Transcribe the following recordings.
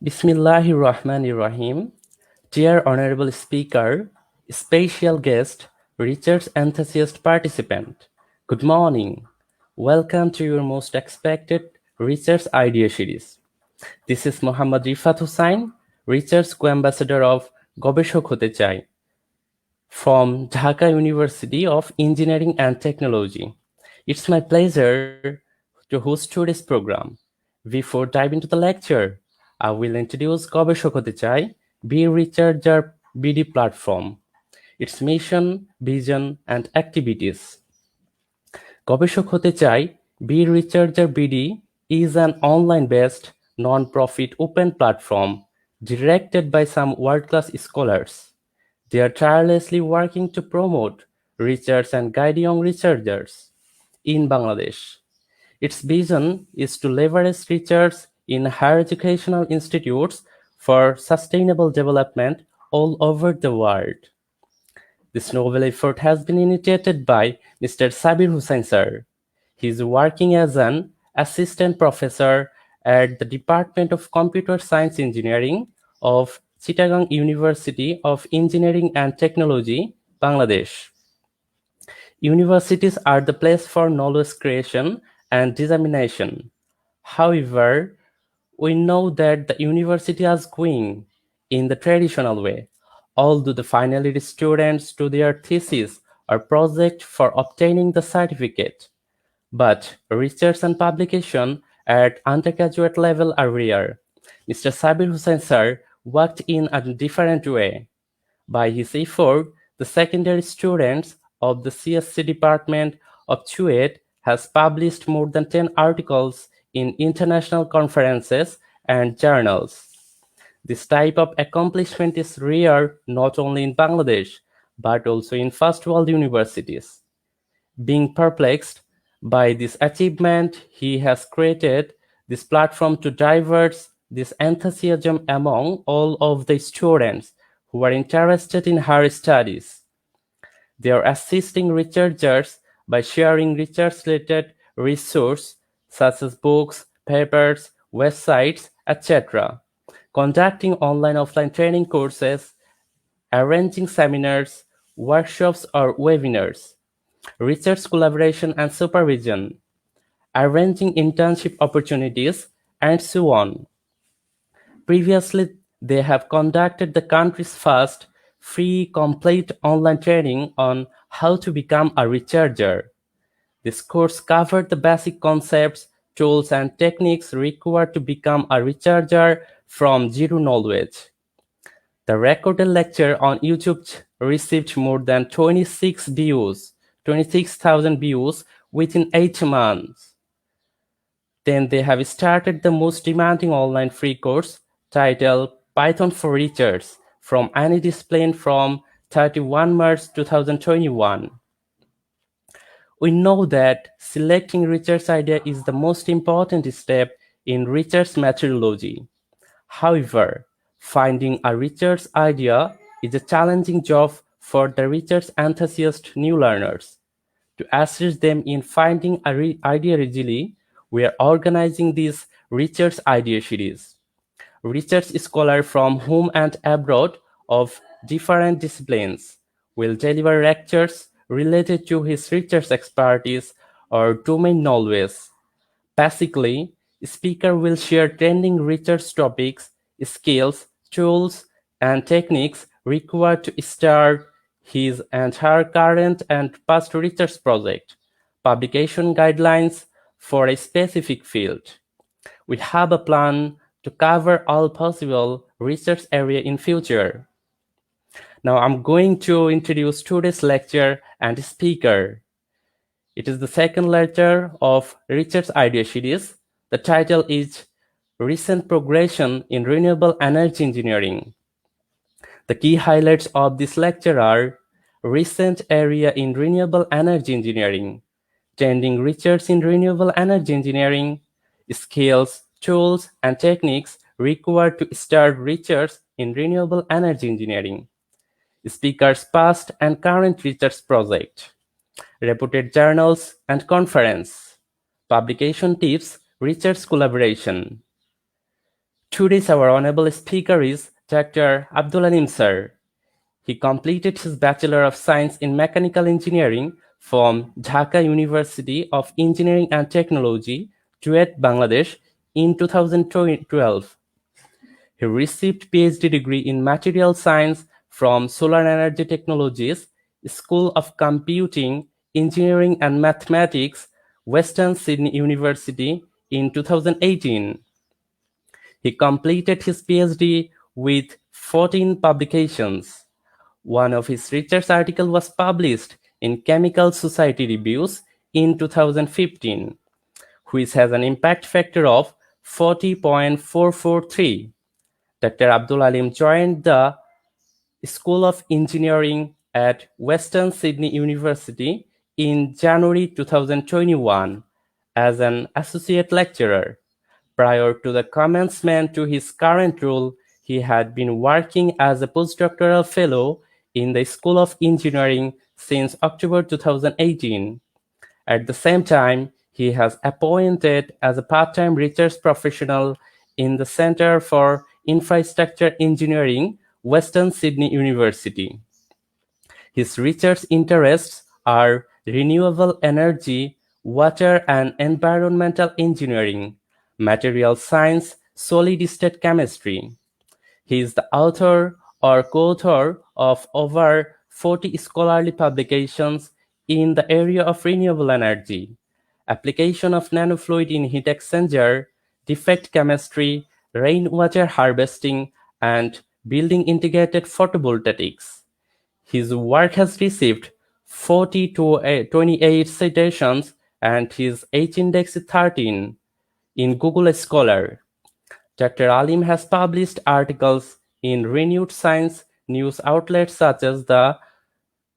Bismillahirrahmanirrahim. Dear Honorable Speaker, special guest, research enthusiast participant, good morning. Welcome to your most expected research idea series. This is Mohammad Rifat Hussain, research co-ambassador of গবেষক হতে চাই from Dhaka University of Engineering and Technology. It's my pleasure to host today's program. Before diving into the lecture, I will introduce গবেষক হতে চাই Be Researcher BD platform, its mission, vision, and activities. গবেষক হতে চাই Be Researcher BD is an online-based, non-profit open platform directed by some world-class scholars. They are tirelessly working to promote research and guide young researchers in Bangladesh. Its vision is to leverage research in higher educational institutes for sustainable development all over the world. This novel effort has been initiated by Mr. Sabir Hussain sir. He is working as an assistant professor at the Department of Computer Science Engineering of Chittagong University of Engineering and Technology, Bangladesh. Universities are the place for knowledge creation and dissemination. However, we know that the university is going in the traditional way, although the final year students do their thesis or project for obtaining the certificate. But research and publication at undergraduate level are rare. Mr. Sabir Hussain sir worked in a different way. By his effort, the secondary students of the CSC department of CHUET has published more than 10 articles in international conferences and journals. This type of accomplishment is rare not only in Bangladesh, but also in first world universities. Being perplexed by this achievement, he has created this platform to divert this enthusiasm among all of the students who are interested in higher studies. They are assisting researchers by sharing research-related resources such as books, papers, websites, etc., conducting online-offline training courses, arranging seminars, workshops or webinars, research collaboration and supervision, arranging internship opportunities, and so on. Previously, they have conducted the country's first free complete online training on how to become a researcher. This course covered the basic concepts, tools, and techniques required to become a researcher from zero knowledge. The recorded lecture on YouTube received more than 26,000 views within 8 months. Then they have started the most demanding online free course titled Python for Research from any discipline from 31 March 2021. We know that selecting research idea is the most important step in research methodology. However, finding a research idea is a challenging job for the research enthusiast new learners. To assist them in finding an idea easily, we are organizing this research idea series. Research scholars from home and abroad of different disciplines will deliver lectures related to his research expertise or domain knowledge. Basically, speaker will share trending research topics, skills, tools, and techniques required to start his entire current and past research project, publication guidelines for a specific field. We have a plan to cover all possible research area in future. Now I'm going to introduce today's lecture and speaker. It is the second lecture of Research Idea Series. The title is Recent Progression in Renewable Energy Engineering. The key highlights of this lecture are recent area in renewable energy engineering, trending research in renewable energy engineering, skills, tools, and techniques required to start research in renewable energy engineering, speakers' past and current research project, reputed journals and conference, publication tips, research collaboration. Today's our honorable speaker is Dr. Abdul Alim sir. He completed his Bachelor of Science in Mechanical Engineering from Dhaka University of Engineering and Technology, Kuwait, Bangladesh in 2012. He received PhD degree in Material Science from Solar Energy Technologies, School of Computing, Engineering and Mathematics, Western Sydney University in 2018. He completed his PhD with 14 publications. One of his research articles was published in Chemical Society Reviews in 2015, which has an impact factor of 40.443. Dr. Abdul Alim joined the School of Engineering at Western Sydney University in January 2021 as an associate lecturer. Prior to the commencement to his current role, he had been working as a postdoctoral fellow in the School of Engineering since October 2018. At the same time, he has appointed as a part-time research professional in the Centre for Infrastructure Engineering, Western Sydney University. His research interests are renewable energy, water and environmental engineering, material science, solid-state chemistry. He is the author or co-author of over 40 scholarly publications in the area of renewable energy, application of nanofluid in heat exchanger, defect chemistry, rainwater harvesting, and building integrated photovoltaics. His work has received 40 to 28 citations and his H-index is 13 in Google Scholar. Dr. Alim has published articles in renewed science news outlets such as The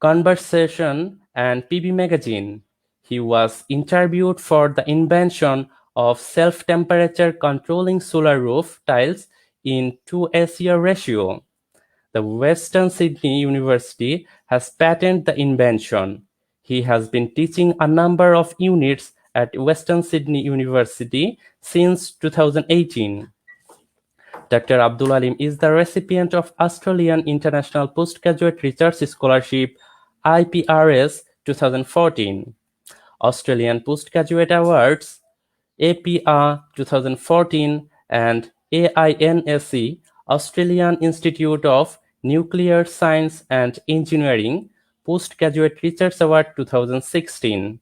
Conversation and PB Magazine. He was interviewed for the invention of self-temperature controlling solar roof tiles in 2:1 ratio. The Western Sydney University has patented the invention. He has been teaching a number of units at Western Sydney University since 2018. Dr. Abdul Alim is the recipient of Australian International Postgraduate Research Scholarship IPRS 2014, Australian Postgraduate Awards APA 2014, and AINSE Australian Institute of Nuclear Science and Engineering Postgraduate Research Award 2016.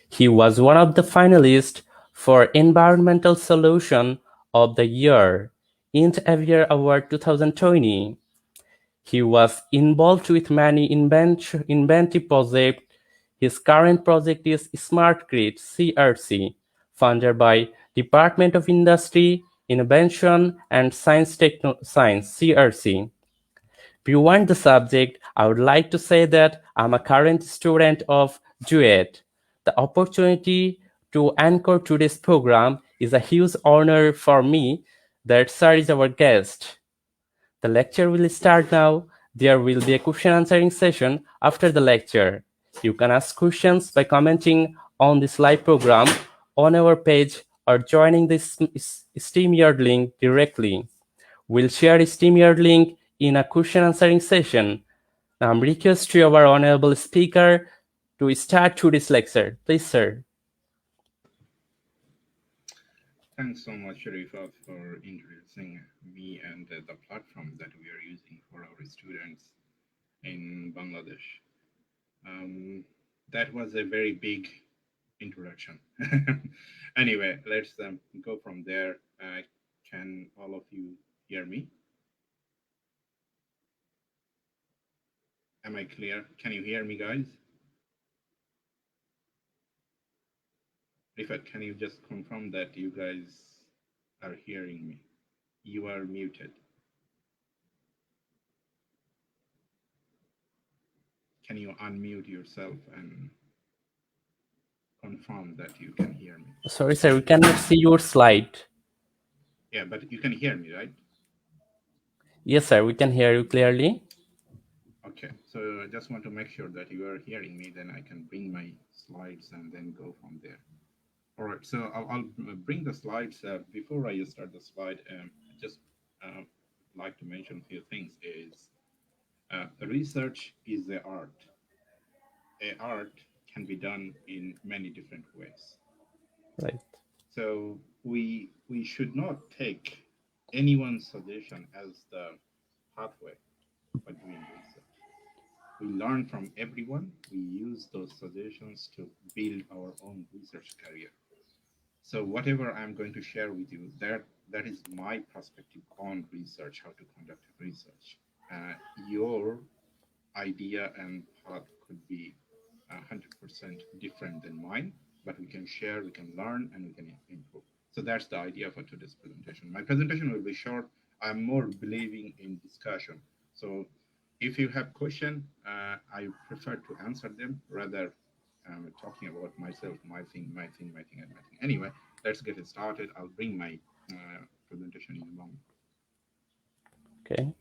He was one of the finalists for Environmental Solution of the Year Int-Avier Award 2020. He was involved with many inventive projects. His current project is Smart Grid (CRC), funded by Department of Industry, Innovation and Science (CRC). Beyond the subject, I would like to say that I'm a current student of Duet. The opportunity to anchor today's program is a huge honor for me that Sir is our guest. The lecture will start now. There will be a question answering session after the lecture. You can ask questions by commenting on this live program on our page or joining this StreamYard link directly. We'll share a StreamYard link in a question answering session. Now I'm request to our honorable speaker to start today's lecture. Please, sir. Thanks so much, Sharifa, for introducing me and the platform that we are using for our students in Bangladesh. That was a very big introduction. Anyway, let's go from there. Can all of you hear me? Am I clear? Can you hear me, guys? Rifat, can you just confirm that you guys are hearing me? You are muted. Can you unmute yourself and confirm that you can hear me? Sorry, sir, we cannot see your slide. Yeah, but you can hear me, right? Yes, sir, we can hear you clearly. Okay, so I just want to make sure that you are hearing me, then I can bring my slides and then go from there. All right, so I'll bring the slides. Before I start the slide, just uh, like to mention a few things is research is the art. A art can be done in many different ways. Right. So we should not take anyone's suggestion as the pathway for doing research. We learn from everyone. We use those suggestions to build our own research career. So whatever I'm going to share with you, that is my perspective on research, how to conduct research. Your idea and path could be 100% different than mine, but we can share, we can learn, and we can improve. So that's the idea for today's presentation. My presentation will be short. I'm more believing in discussion. So if you have question, I prefer to answer them rather talking about myself, my thing, my thing, my thing, and my thing. Anyway, let's get it started. I'll bring my presentation in a moment. Okay.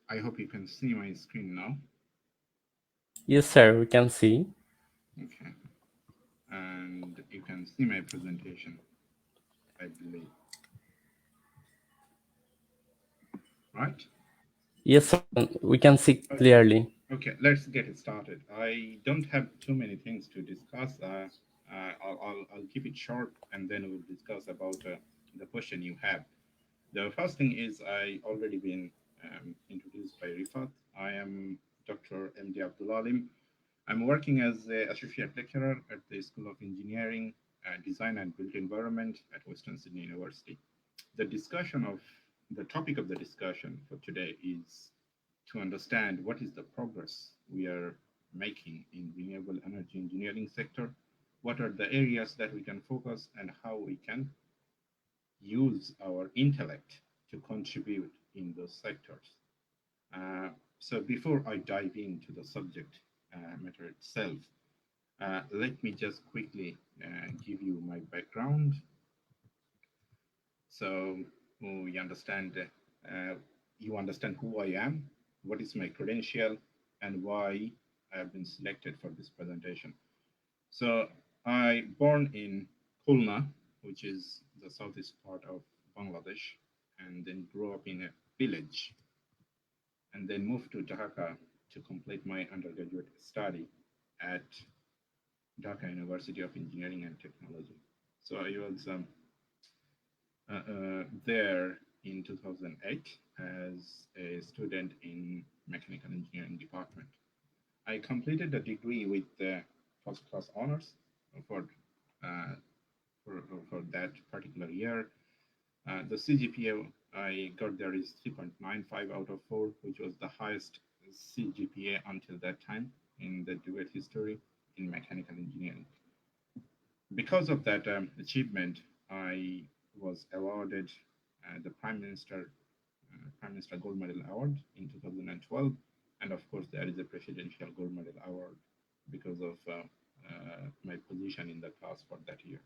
I hope you can see my screen now. Yes, sir. We can see. Okay. And you can see my presentation, I believe. Right? Yes, sir. We can see Okay. clearly. Okay, let's get it started. I don't have too many things to discuss. I'll keep it short and then we'll discuss about the question you have. The first thing is I already been introduced by Rifat. I am Dr. MD Abdul Alim. I'm working as an associate lecturer at the School of Engineering, Design and Built Environment at Western Sydney University. The discussion of the topic of the discussion for today is to understand what is the progress we are making in renewable energy engineering sector, what are the areas that we can focus and how we can use our intellect to contribute in those sectors. Uh, so before I dive into the subject matter itself, let me just quickly give you my background so you understand you understand who I am, what is my credential, and why I have been selected for this presentation. So I born in Khulna, which is the southeast part of Bangladesh, and then grew up in a village, and then moved to Dhaka to complete my undergraduate study at Dhaka University of Engineering and Technology. So I was there in 2008 as a student in mechanical engineering department. I completed a degree with first class honors for, uh, for that particular year. The CGPA I got there is 3.95 out of 4, which was the highest CGPA until that time in the dual history in mechanical engineering. Because of that achievement, I was awarded the Prime Minister Gold Medal Award in 2012, and of course there is a Presidential Gold Medal Award because of my position in the class for that year.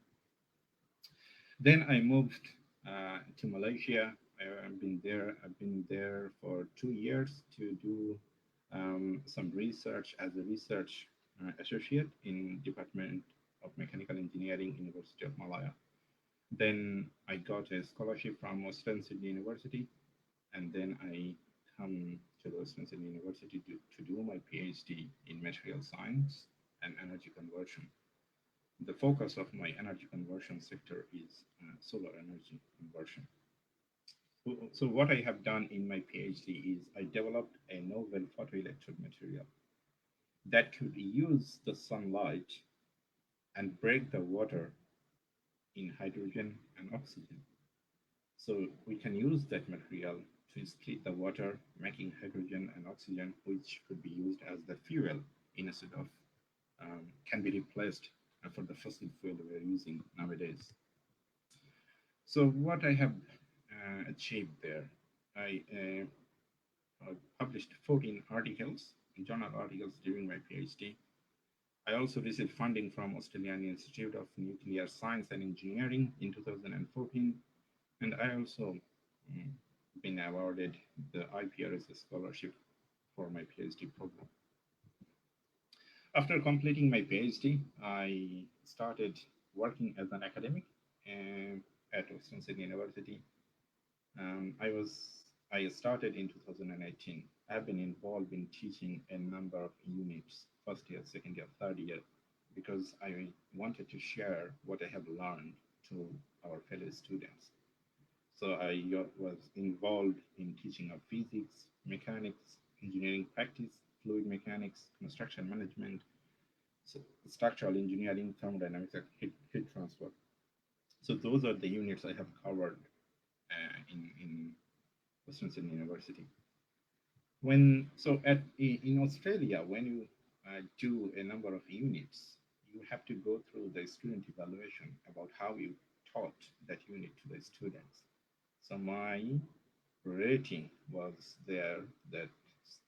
Then I moved to Malaysia. I've been there. I've been there for 2 years to do some research as a research associate in Department of Mechanical Engineering, University of Malaya. Then I got a scholarship from Western Sydney University, and then I come to the Western Sydney University to do my PhD in material science and energy conversion. The focus of my energy conversion sector is solar energy conversion. So what I have done in my PhD is I developed a novel photoelectrode material that could use the sunlight and break the water in hydrogen and oxygen. So we can use that material to split the water, making hydrogen and oxygen, which could be used as the fuel instead of can be replaced for the fossil fuel we're using nowadays. So what I have achieved there, I published 14 articles, journal articles during my PhD. I also received funding from Australian Institute of Nuclear Science and Engineering in 2014, and I also mm, been awarded the IPRS scholarship for my PhD program. After completing my PhD, I started working as an academic at Western Sydney University. I started in 2018. I've been involved in teaching a number of units, first year, second year, third year, because I wanted to share what I have learned to our fellow students. So I was involved in teaching of physics, mechanics, engineering practice, fluid mechanics, construction management, structural engineering, thermodynamics, and heat transfer. So those are the units I have covered in Western Sydney University. In Australia, when you do a number of units, you have to go through the student evaluation about how you taught that unit to the students. So my rating was there that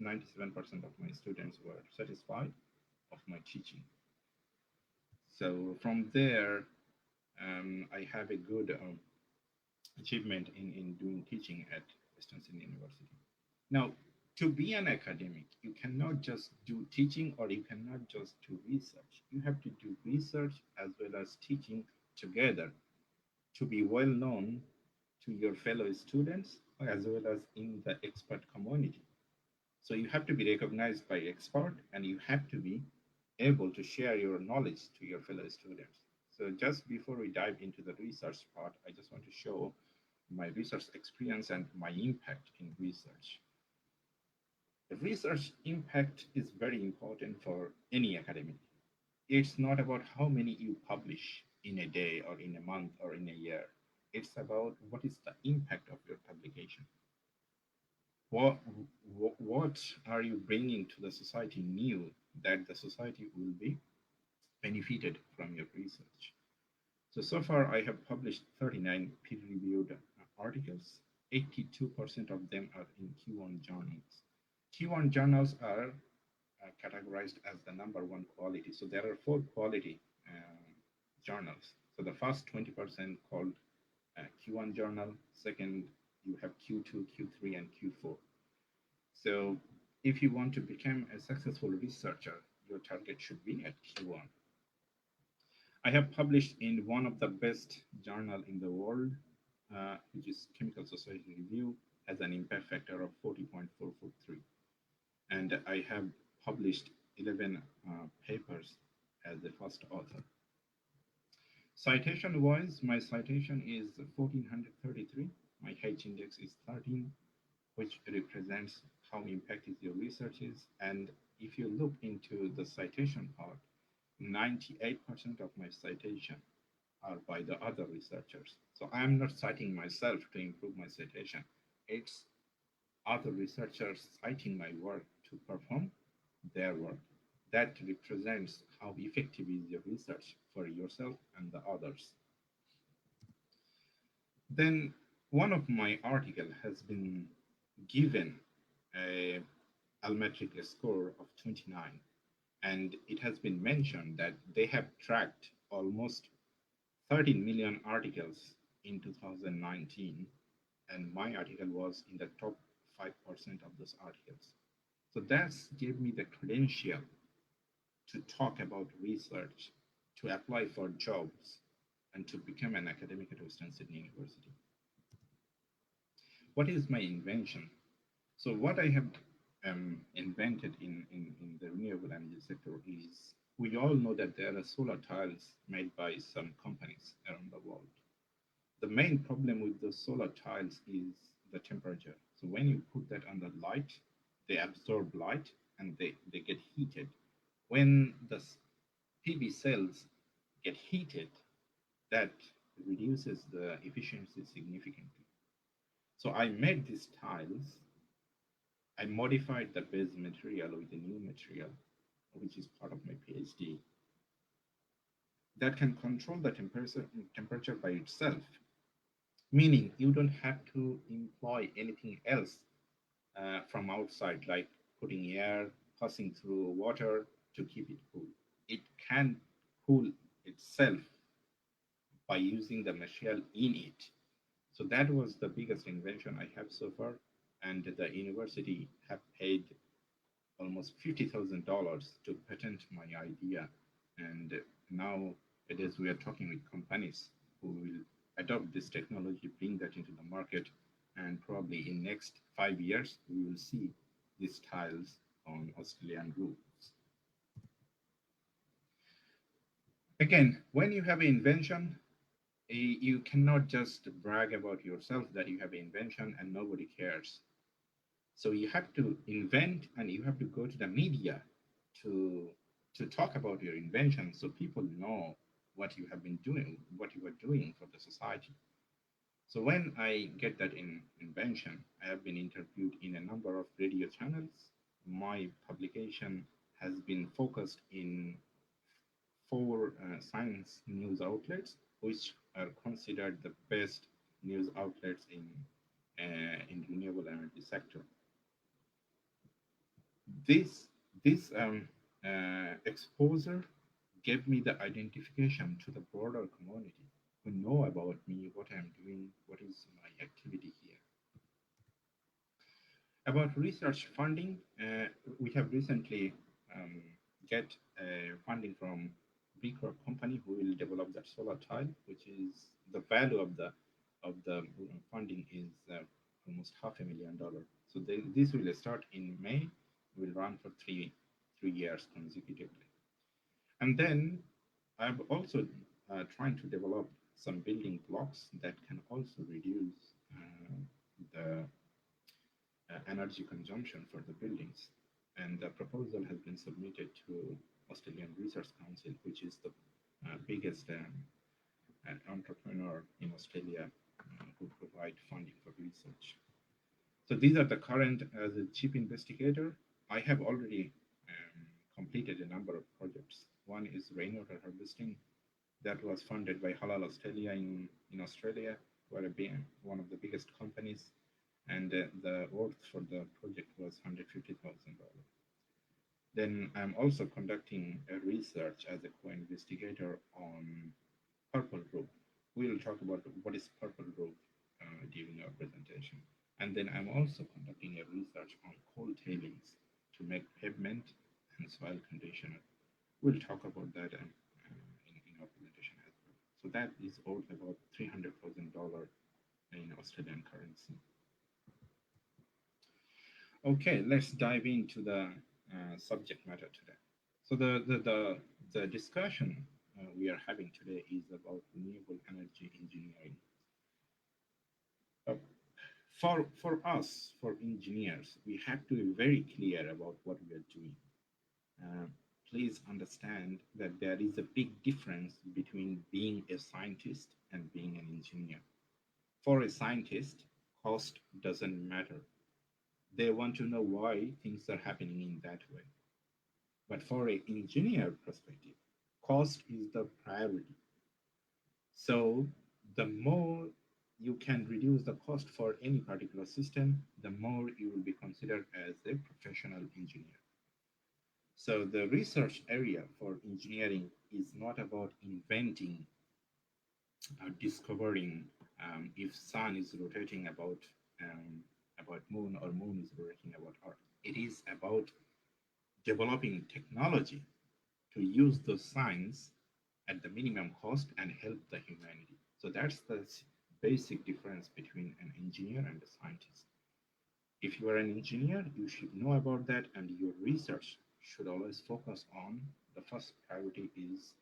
97% of my students were satisfied of my teaching. So from there, I have a good achievement in doing teaching at Western Sydney University. Now, to be an academic, you cannot just do teaching or you cannot just do research. You have to do research as well as teaching together to be well known to your fellow students as well as in the expert community. So you have to be recognized by expert and you have to be able to share your knowledge to your fellow students. So just before we dive into the research part, I just want to show my research experience and my impact in research. The research impact is very important for any academic. It's not about how many you publish in a day or in a month or in a year. It's about what is the impact of your publication. What, what are you bringing to the society new that the society will be benefited from your research? So far I have published 39 peer-reviewed articles. 82% of them are in Q1 journals. Q1 journals are categorized as the number one quality. So there are four quality journals. So the first 20% called Q1 journal. Second, you have Q2, Q3, and Q4. So if you want to become a successful researcher, your target should be at Q1. I have published in one of the best journal in the world, which is Chemical Society Review, has an impact factor of 40.443. And I have published 11 papers as the first author. Citation wise, my citation is 1433. My H index is 13, which represents how impactful your research is. And if you look into the citation part, 98% of my citation are by the other researchers. So I am not citing myself to improve my citation. It's other researchers citing my work to perform their work. That represents how effective is your research for yourself and the others. Then one of my article has been given a almetric score of 29, and it has been mentioned that they have tracked almost 13 million articles in 2019, and my article was in the top 5% of those articles. So that's gave me the credential to talk about research, to apply for jobs, and to become an academic at Western Sydney University. What is my invention? So what I have invented in the renewable energy sector is we all know that there are solar tiles made by some companies around the world. The main problem with the solar tiles is the temperature. So when you put that under light, they absorb light and they get heated. When the PV cells get heated, that reduces the efficiency significantly. So I made these tiles. I modified the base material with a new material, which is part of my PhD, that can control the temperature by itself, meaning you don't have to employ anything else from outside, like putting air, passing through water to keep it cool. it can cool itself by using the material in it. So that was the biggest invention I have so far, and the university have paid almost $50,000 to patent my idea. And now it is we are talking with companies who will adopt this technology, bring that into the market, and probably in next 5 years we will see these tiles on Australian roofs. Again, when you have an invention, you cannot just brag about yourself that you have an invention and nobody cares. So you have to invent and you have to go to the media to to talk about your invention so people know what you have been doing, what you are doing for the society. So when I get that invention, I have been interviewed in a number of radio channels. My publication has been focused in four science news outlets, which are considered the best news outlets in renewable energy sector. This exposure gave me the identification to the broader community who know about me, what I'm doing, what is my activity here. About research funding, we have recently um, get funding from BRBD company who will develop that solar tile, which is the value of the funding is almost $500,000. So this will start in May, will run for three years consecutively. And then I'm also trying to develop some building blocks that can also reduce the energy consumption for the buildings. And the proposal has been submitted to Australian Research Council, which is the biggest entrepreneur in Australia who provide funding for research. So these are the current, as a chief investigator, I have already completed a number of projects. One is rainwater harvesting that was funded by Halal Australia in Australia, who are one of the biggest companies, and the worth for the project was $150,000. Then I'm also conducting a research as a co-investigator on purple roof. We'll talk about what is purple roof during our presentation. And then I'm also conducting a research on coal tailings to make pavement and soil conditioner. We'll talk about that in our presentation as well. So that is worth about $300,000 in Australian currency. Okay, let's dive into the subject matter today. So the discussion we are having today is about renewable energy engineering. Uh, for us, for engineers, we have to be very clear about what we are doing. Uh, Please understand that there is a big difference between being a scientist and being an engineer. For a scientist, cost doesn't matter. They want to know why things are happening in that way. But for an engineer perspective, cost is the priority. So the more you can reduce the cost for any particular system, the more you will be considered as a professional engineer. So the research area for engineering is not about inventing or discovering if sun is rotating about moon or moon is rotating about earth. It is about developing technology to use those science at the minimum cost and help the humanity. So that's the basic difference between an engineer and a scientist. If you are an engineer, you should know about that, and your research should always focus on the first priority is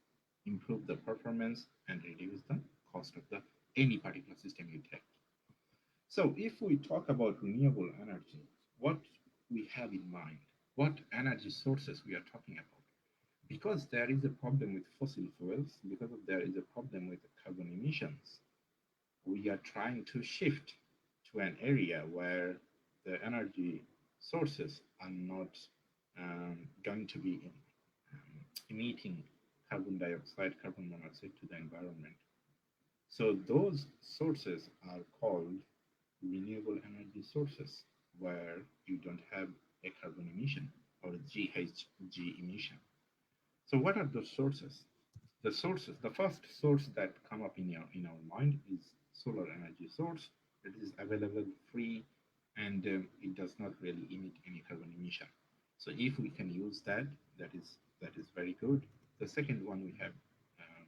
improve the performance and reduce the cost of the any particular system you take. So if we talk about renewable energy, what we have in mind, what energy sources we are talking about, because there is a problem with fossil fuels, because of there is a problem with carbon emissions, we are trying to shift to an area where the energy sources are not going to be emitting carbon dioxide, carbon monoxide to the environment. So those sources are called renewable energy sources, where you don't have a carbon emission or GHG emission. So what are those sources? The first source that come up in our mind is solar energy source. It is available, free, and it does not really emit any carbon emission. So if we can use that, that is very good. The second one we have um,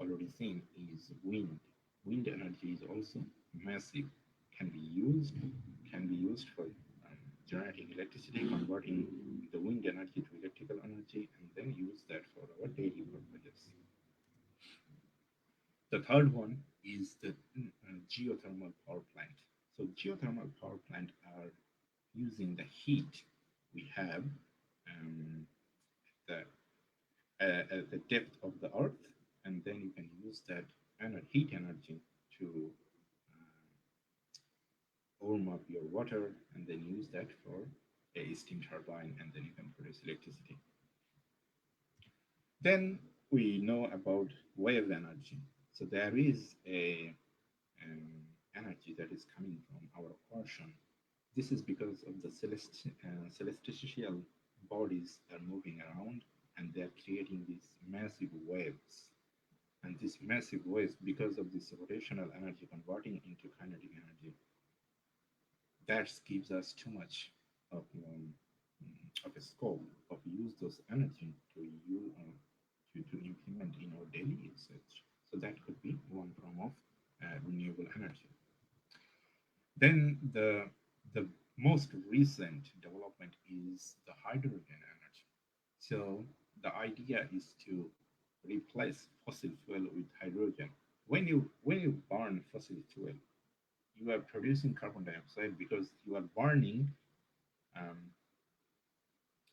already seen is wind. Wind energy is also massive, can be used, for generating electricity, converting the wind energy to electrical energy, and then use that for our daily purposes. The third one is the geothermal power plant. So geothermal power plant are using the heat we have um, the, at the depth of the earth, and then you can use that heat energy to warm up your water, and then use that for a steam turbine, and then you can produce electricity. Then we know about wave energy. So there is a energy that is coming from our ocean. This is because of the celestial bodies are moving around, and they are creating these massive waves. And these massive waves, because of this rotational energy converting into kinetic energy, that gives us too much of a scope of use those energy to implement in our daily usage. So that could be one form of renewable energy. Then the most recent development is the hydrogen energy. So the idea is to replace fossil fuel with hydrogen. When you burn fossil fuel, you are producing carbon dioxide because you are burning um,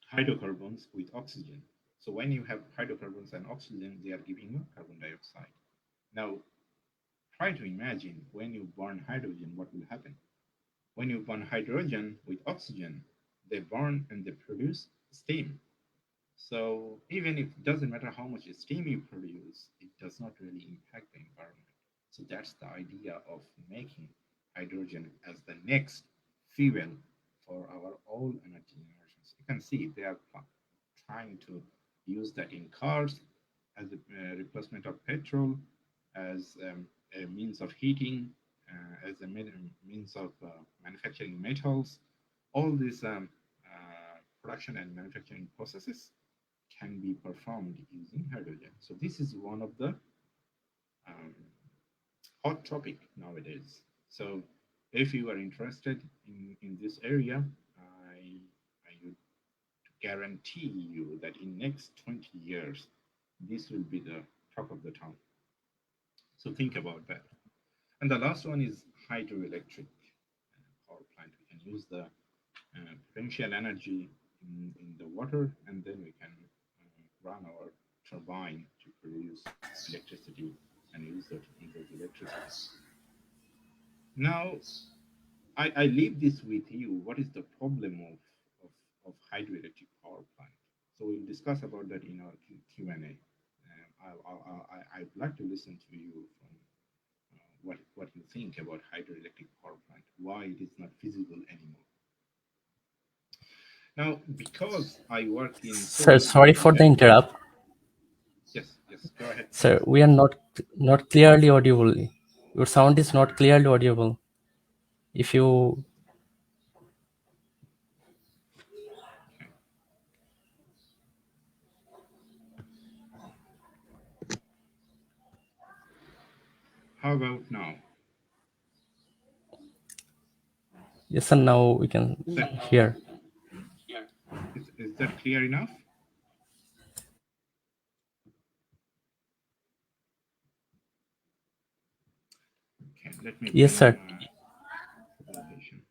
hydrocarbons with oxygen. So when you have hydrocarbons and oxygen, they are giving you carbon dioxide. Now, try to imagine when you burn hydrogen, what will happen? When you burn hydrogen with oxygen, they burn and they produce steam. So even if it doesn't matter how much steam you produce, it does not really impact the environment. So that's the idea of making hydrogen as the next fuel for our all energy generations. You can see they are trying to use that in cars as a replacement of petrol, as a means of heating, as a means of manufacturing metals. All these production and manufacturing processes can be performed using hydrogen. So this is one of the um, hot topic nowadays. So if you are interested in this area, I would guarantee you that in next 20 years, this will be the top of the town. So think about that. And the last one is hydroelectric power plant. We can use the potential energy in the water, and then we can run our turbine to produce electricity and use that in those electricity. Now, I leave this with you. What is the problem of hydroelectric power plant? So we'll discuss about that in our Q&A. I'd like to listen to you from what you think about hydroelectric power plant, why it is not feasible anymore. Now, because I work in Sir, solar sorry for energy the and interrupt. yes, go ahead, Sir, please. we are not clearly audible. Your sound is not clearly audible. If you Okay. How about now? yes, sir, now we can That hear. is that clear enough? Okay, let me Yes, bring sir. my presentation.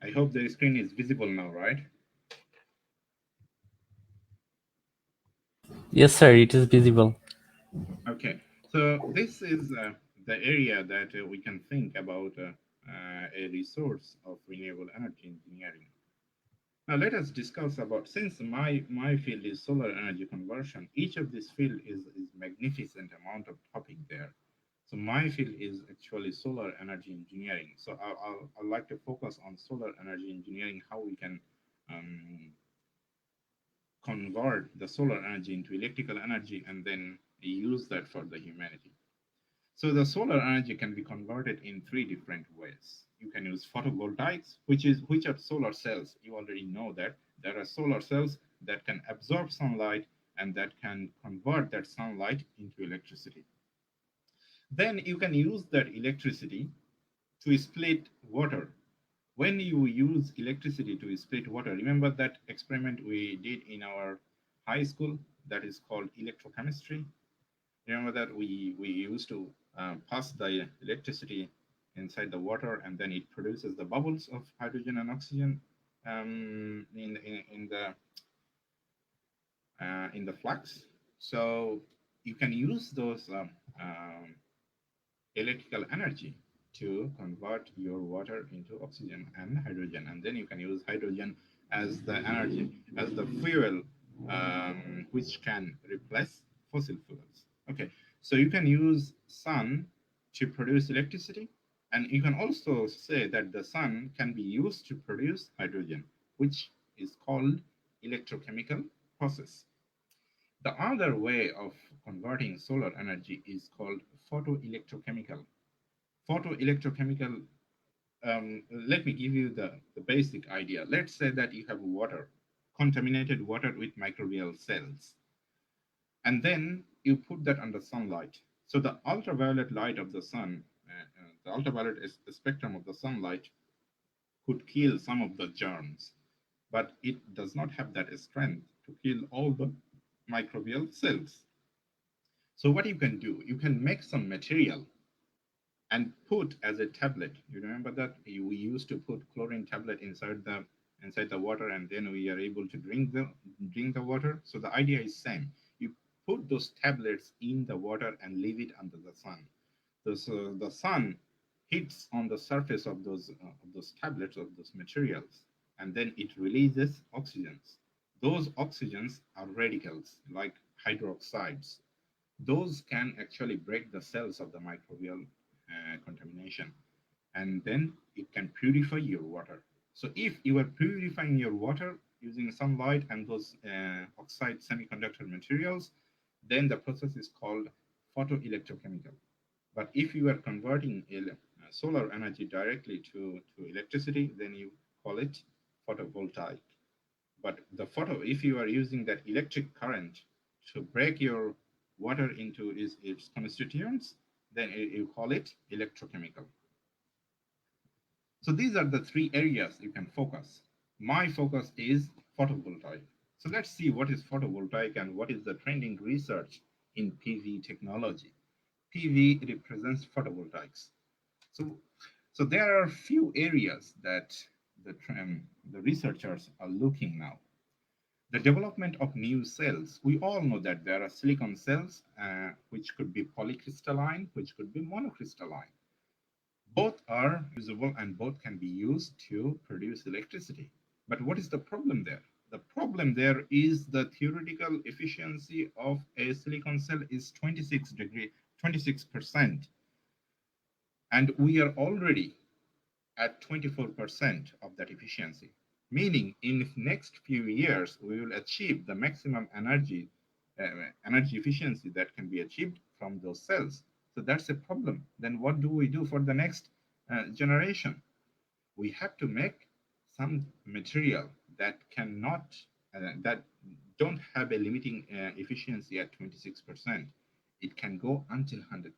I hope the screen is visible now, right? Yes, sir, it is visible. Okay, so this is the area that we can think about a resource of renewable energy engineering. Now let us discuss about, since my field is solar energy conversion, each of this field is magnificent amount of topic there. So my field is actually solar energy engineering. So I'd like to focus on solar energy engineering, how we can um, convert the solar energy into electrical energy and then use that for the humanity. So the solar energy can be converted in three different ways. You can use photovoltaics, which are solar cells. You already know that there are solar cells that can absorb sunlight and that can convert that sunlight into electricity. Then you can use that electricity to split water. When you use electricity to split water, remember that experiment we did in our high school that is called electrochemistry? Remember that we used to pass the electricity inside the water, and then it produces the bubbles of hydrogen and oxygen in the flux. So you can use those electrical energy to convert your water into oxygen and hydrogen, and then you can use hydrogen as the energy, as the fuel, which can replace fossil fuels. Okay, so you can use sun to produce electricity, and you can also say that the sun can be used to produce hydrogen, which is called electrochemical process. The other way of converting solar energy is called photoelectrochemical. Photoelectrochemical, let me give you the basic idea. Let's say that you have water, contaminated water with microbial cells, and then you put that under sunlight. So the ultraviolet light of the sun, the ultraviolet is the spectrum of the sunlight could kill some of the germs, but it does not have that strength to kill all the microbial cells. So what you can do, you can make some material and put as a tablet. You remember that we used to put chlorine tablet inside the water, and then we are able to drink the water. So the idea is same. You put those tablets in the water and leave it under the sun. So the sun hits on the surface of those tablets, of those materials, and then it releases oxygens. Those oxygens are radicals like hydroxides. Those can actually break the cells of the microbial contamination, and then it can purify your water. So if you are purifying your water using sunlight and those oxide semiconductor materials, then the process is called photoelectrochemical. But if you are converting solar energy directly to electricity, then you call it photovoltaic. But the photo, if you are using that electric current to break your water into its constituents, then you call it electrochemical. So these are the three areas you can focus. My focus is photovoltaic. So let's see what is photovoltaic and what is the trending research in PV technology. PV represents photovoltaics. So, so there are few areas that the researchers are looking now. The development of new cells. We all know that there are silicon cells, which could be polycrystalline, which could be monocrystalline. Both are usable and both can be used to produce electricity. But what is the problem there? The problem there is the theoretical efficiency of a silicon cell is 26%. And we are already at 24% of that efficiency. Meaning in the next few years, we will achieve the maximum energy efficiency that can be achieved from those cells. So that's a problem. Then what do we do for the next generation? We have to make some material that cannot, that don't have a limiting efficiency at 26%. It can go until 100%.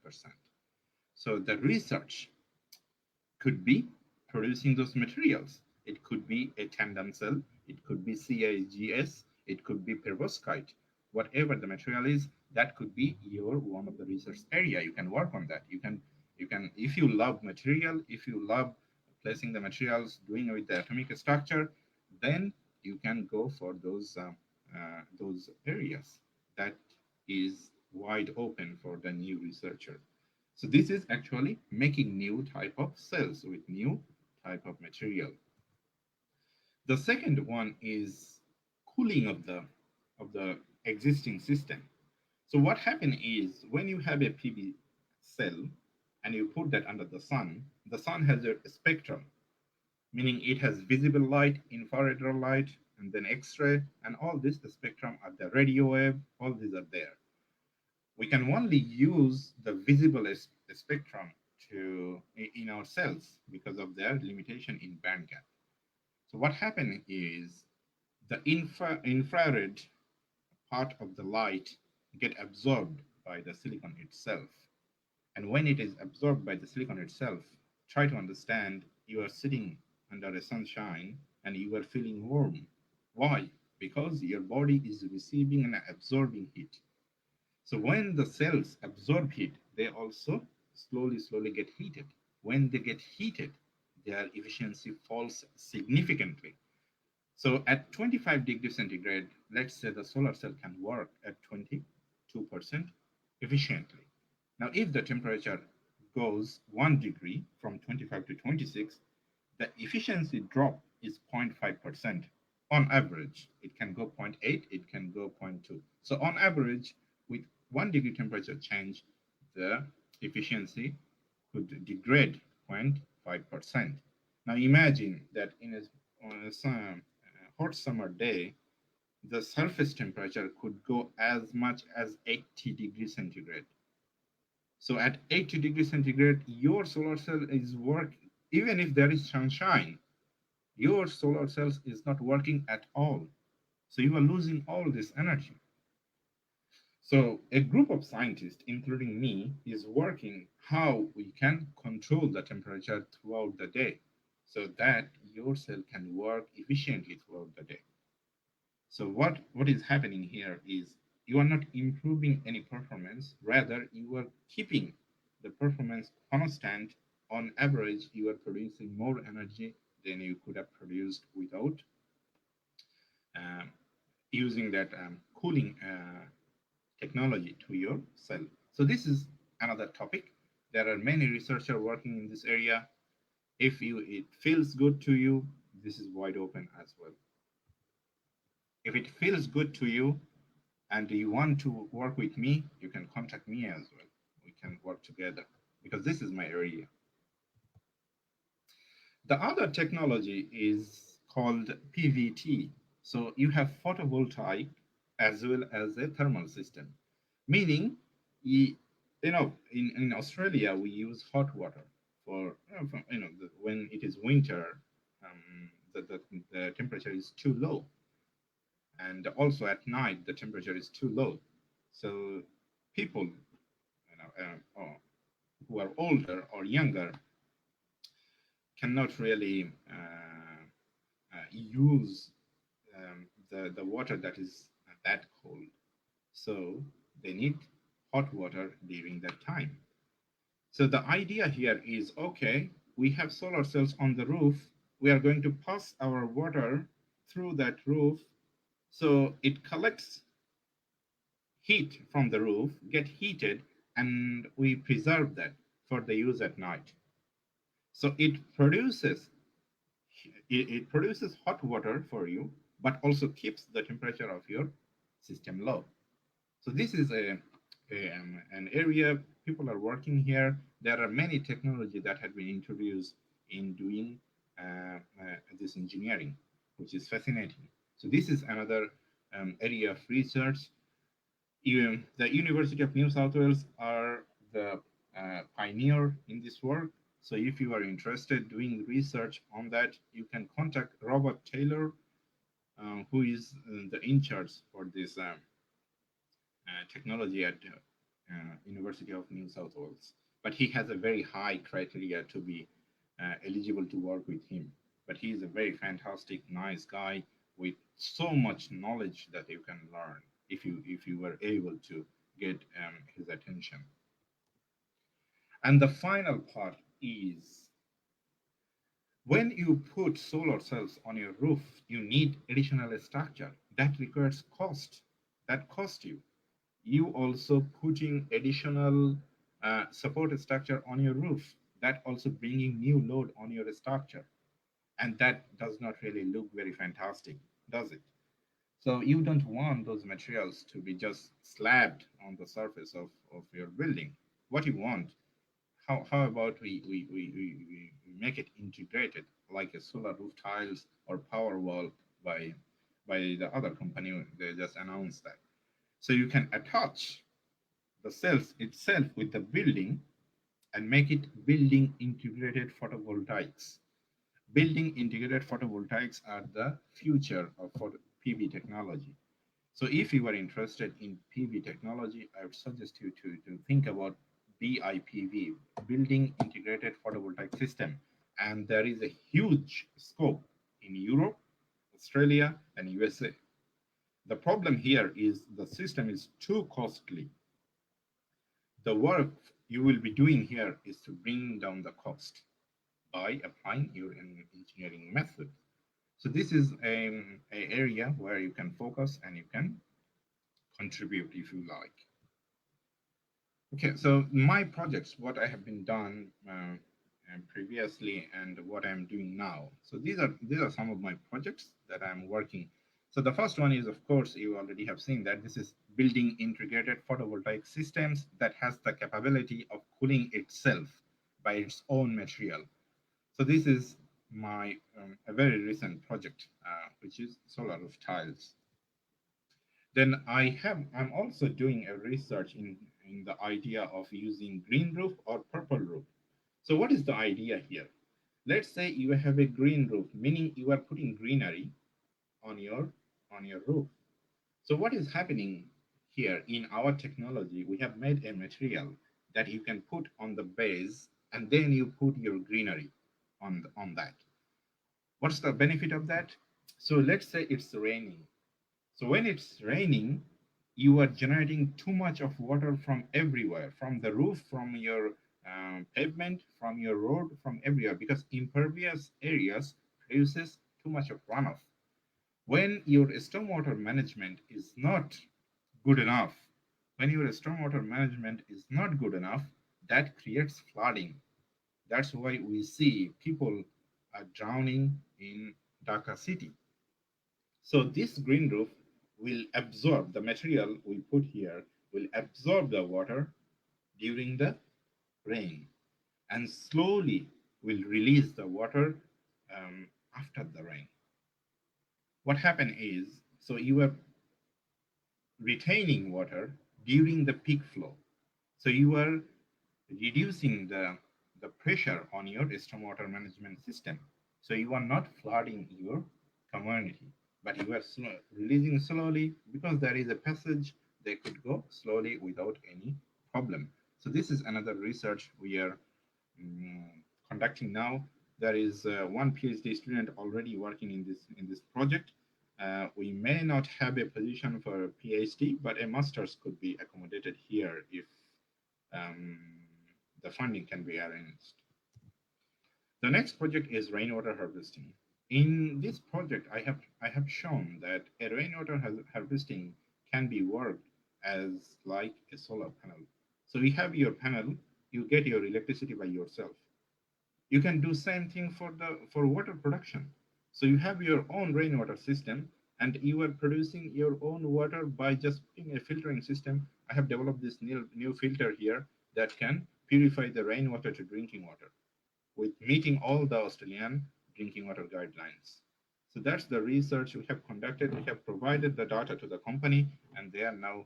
So the research could be producing those materials. It could be a tandem cell, it could be CIGS, it could be perovskite. Whatever the material is, that could be your one of the research area. You can work on that. You can if you love material, if you love placing the materials, doing with the atomic structure, then you can go for those areas. That is wide open for the new researcher. So this is actually making new type of cells with new type of material. The second one is cooling of the existing system. So what happens is when you have a PV cell and you put that under the sun has a spectrum, meaning it has visible light, infrared light, and then X-ray, and all this the spectrum at the radio wave, all these are there. We can only use the visible spectrum to in our cells because of their limitation in band gap. So what happened is the infrared part of the light get absorbed by the silicon itself. And when it is absorbed by the silicon itself, try to understand you are sitting under a sunshine and you are feeling warm. Why? Because your body is receiving and absorbing heat. So when the cells absorb heat, they also slowly get heated. When they get heated, their efficiency falls significantly. So at 25 degrees centigrade, let's say the solar cell can work at 22% efficiently. Now, if the temperature goes 1 degree from 25 to 26, the efficiency drop is 0.5% on average. It can go zero point 0.8, it can go zero point 0.2. So on average, with 1 degree temperature change, the efficiency could degrade 0.5%. Now imagine that on a hot summer day, the surface temperature could go as much as 80 degrees centigrade. So at 80 degrees centigrade, your solar cell is working, even if there is sunshine, your solar cells is not working at all. So you are losing all this energy. So a group of scientists, including me, is working how we can control the temperature throughout the day so that your cell can work efficiently throughout the day. So what is happening here is you are not improving any performance, rather you are keeping the performance constant. On average, you are producing more energy than you could have produced without um, using that cooling technology to your cell. So this is another topic. There are many researchers working in this area. If it feels good to you, this is wide open as well. If it feels good to you and you want to work with me, you can contact me as well. We can work together because this is my area. The other technology is called PVT. So you have photovoltaic as well as a thermal system, meaning in Australia we use hot water when it is winter, the temperature is too low, and also at night the temperature is too low. So people who are older or younger cannot really use the water that is that cold. So they need hot water during that time. So the idea here is okay, we have solar cells on the roof. We are going to pass our water through that roof so it collects heat from the roof, get heated, and we preserve that for the use at night. So it produces hot water for you, but also keeps the temperature of your system low. So this is an area people are working here. There are many technology that have been introduced in doing this engineering, which is fascinating. So this is another area of research. Even the University of New South Wales are the pioneer in this work. So if you are interested doing research on that, you can contact Robert Taylor, who is the in charge for this technology at University of New South Wales. But he has a very high criteria to be eligible to work with him. But he is a very fantastic, nice guy with so much knowledge that you can learn if you were able to get his attention. And the final part is when you put solar cells on your roof, you need additional structure that requires cost. That cost you. You also putting additional support structure on your roof, that also bringing new load on your structure, and that does not really look very fantastic, does it? So you don't want those materials to be just slabbed on the surface of your building. What you want, how about we make it integrated like a solar roof tiles or power wall by the other company, they just announced that. So you can attach the cells itself with the building and make it building integrated photovoltaics. Building integrated photovoltaics are the future of PV technology. So if you are interested in PV technology, I would suggest you to think about BIPV, Building Integrated Photovoltaic System. And there is a huge scope in Europe, Australia, and USA. The problem here is the system is too costly. The work you will be doing here is to bring down the cost by applying your engineering method. So this is a area where you can focus and you can contribute if you like. Okay, so my projects, what I have been done previously and what I'm doing now. So these are some of my projects that I'm working. So the first one is, of course, you already have seen that this is building integrated photovoltaic systems that has the capability of cooling itself by its own material. So this is my a very recent project, which is solar roof tiles. Then I'm also doing a research in the idea of using green roof or purple roof. So what is the idea here? Let's say you have a green roof, meaning you are putting greenery on your roof. So what is happening here in our technology? We have made a material that you can put on the base and then you put your greenery on that. What's the benefit of that? So let's say it's raining. So when it's raining, you are generating too much of water from everywhere, from the roof, from your pavement, from your road, from everywhere, because impervious areas produces too much of runoff. When your stormwater management is not good enough, when your stormwater management is not good enough, that creates flooding. That's why we see people are drowning in Dhaka city. So this green roof will absorb the material we put here, will absorb the water during the rain and slowly will release the water after the rain. What happened is, so you are retaining water during the peak flow. So you are reducing the pressure on your stormwater management system. So you are not flooding your community, but you are releasing slowly because there is a passage. They could go slowly without any problem. So this is another research we are mm, conducting now. There is one PhD student already working in this project. We may not have a position for a PhD, but a master's could be accommodated here if um, the funding can be arranged. The next project is rainwater harvesting. In this project, I have shown that a rainwater harvesting can be worked as like a solar panel. So you have your panel, you get your electricity by yourself. You can do same thing for water production. So you have your own rainwater system and you are producing your own water by just putting a filtering system. I have developed this new filter here that can purify the rainwater to drinking water with meeting all the Australian drinking water guidelines. So that's the research we have conducted. We have provided the data to the company, and they are now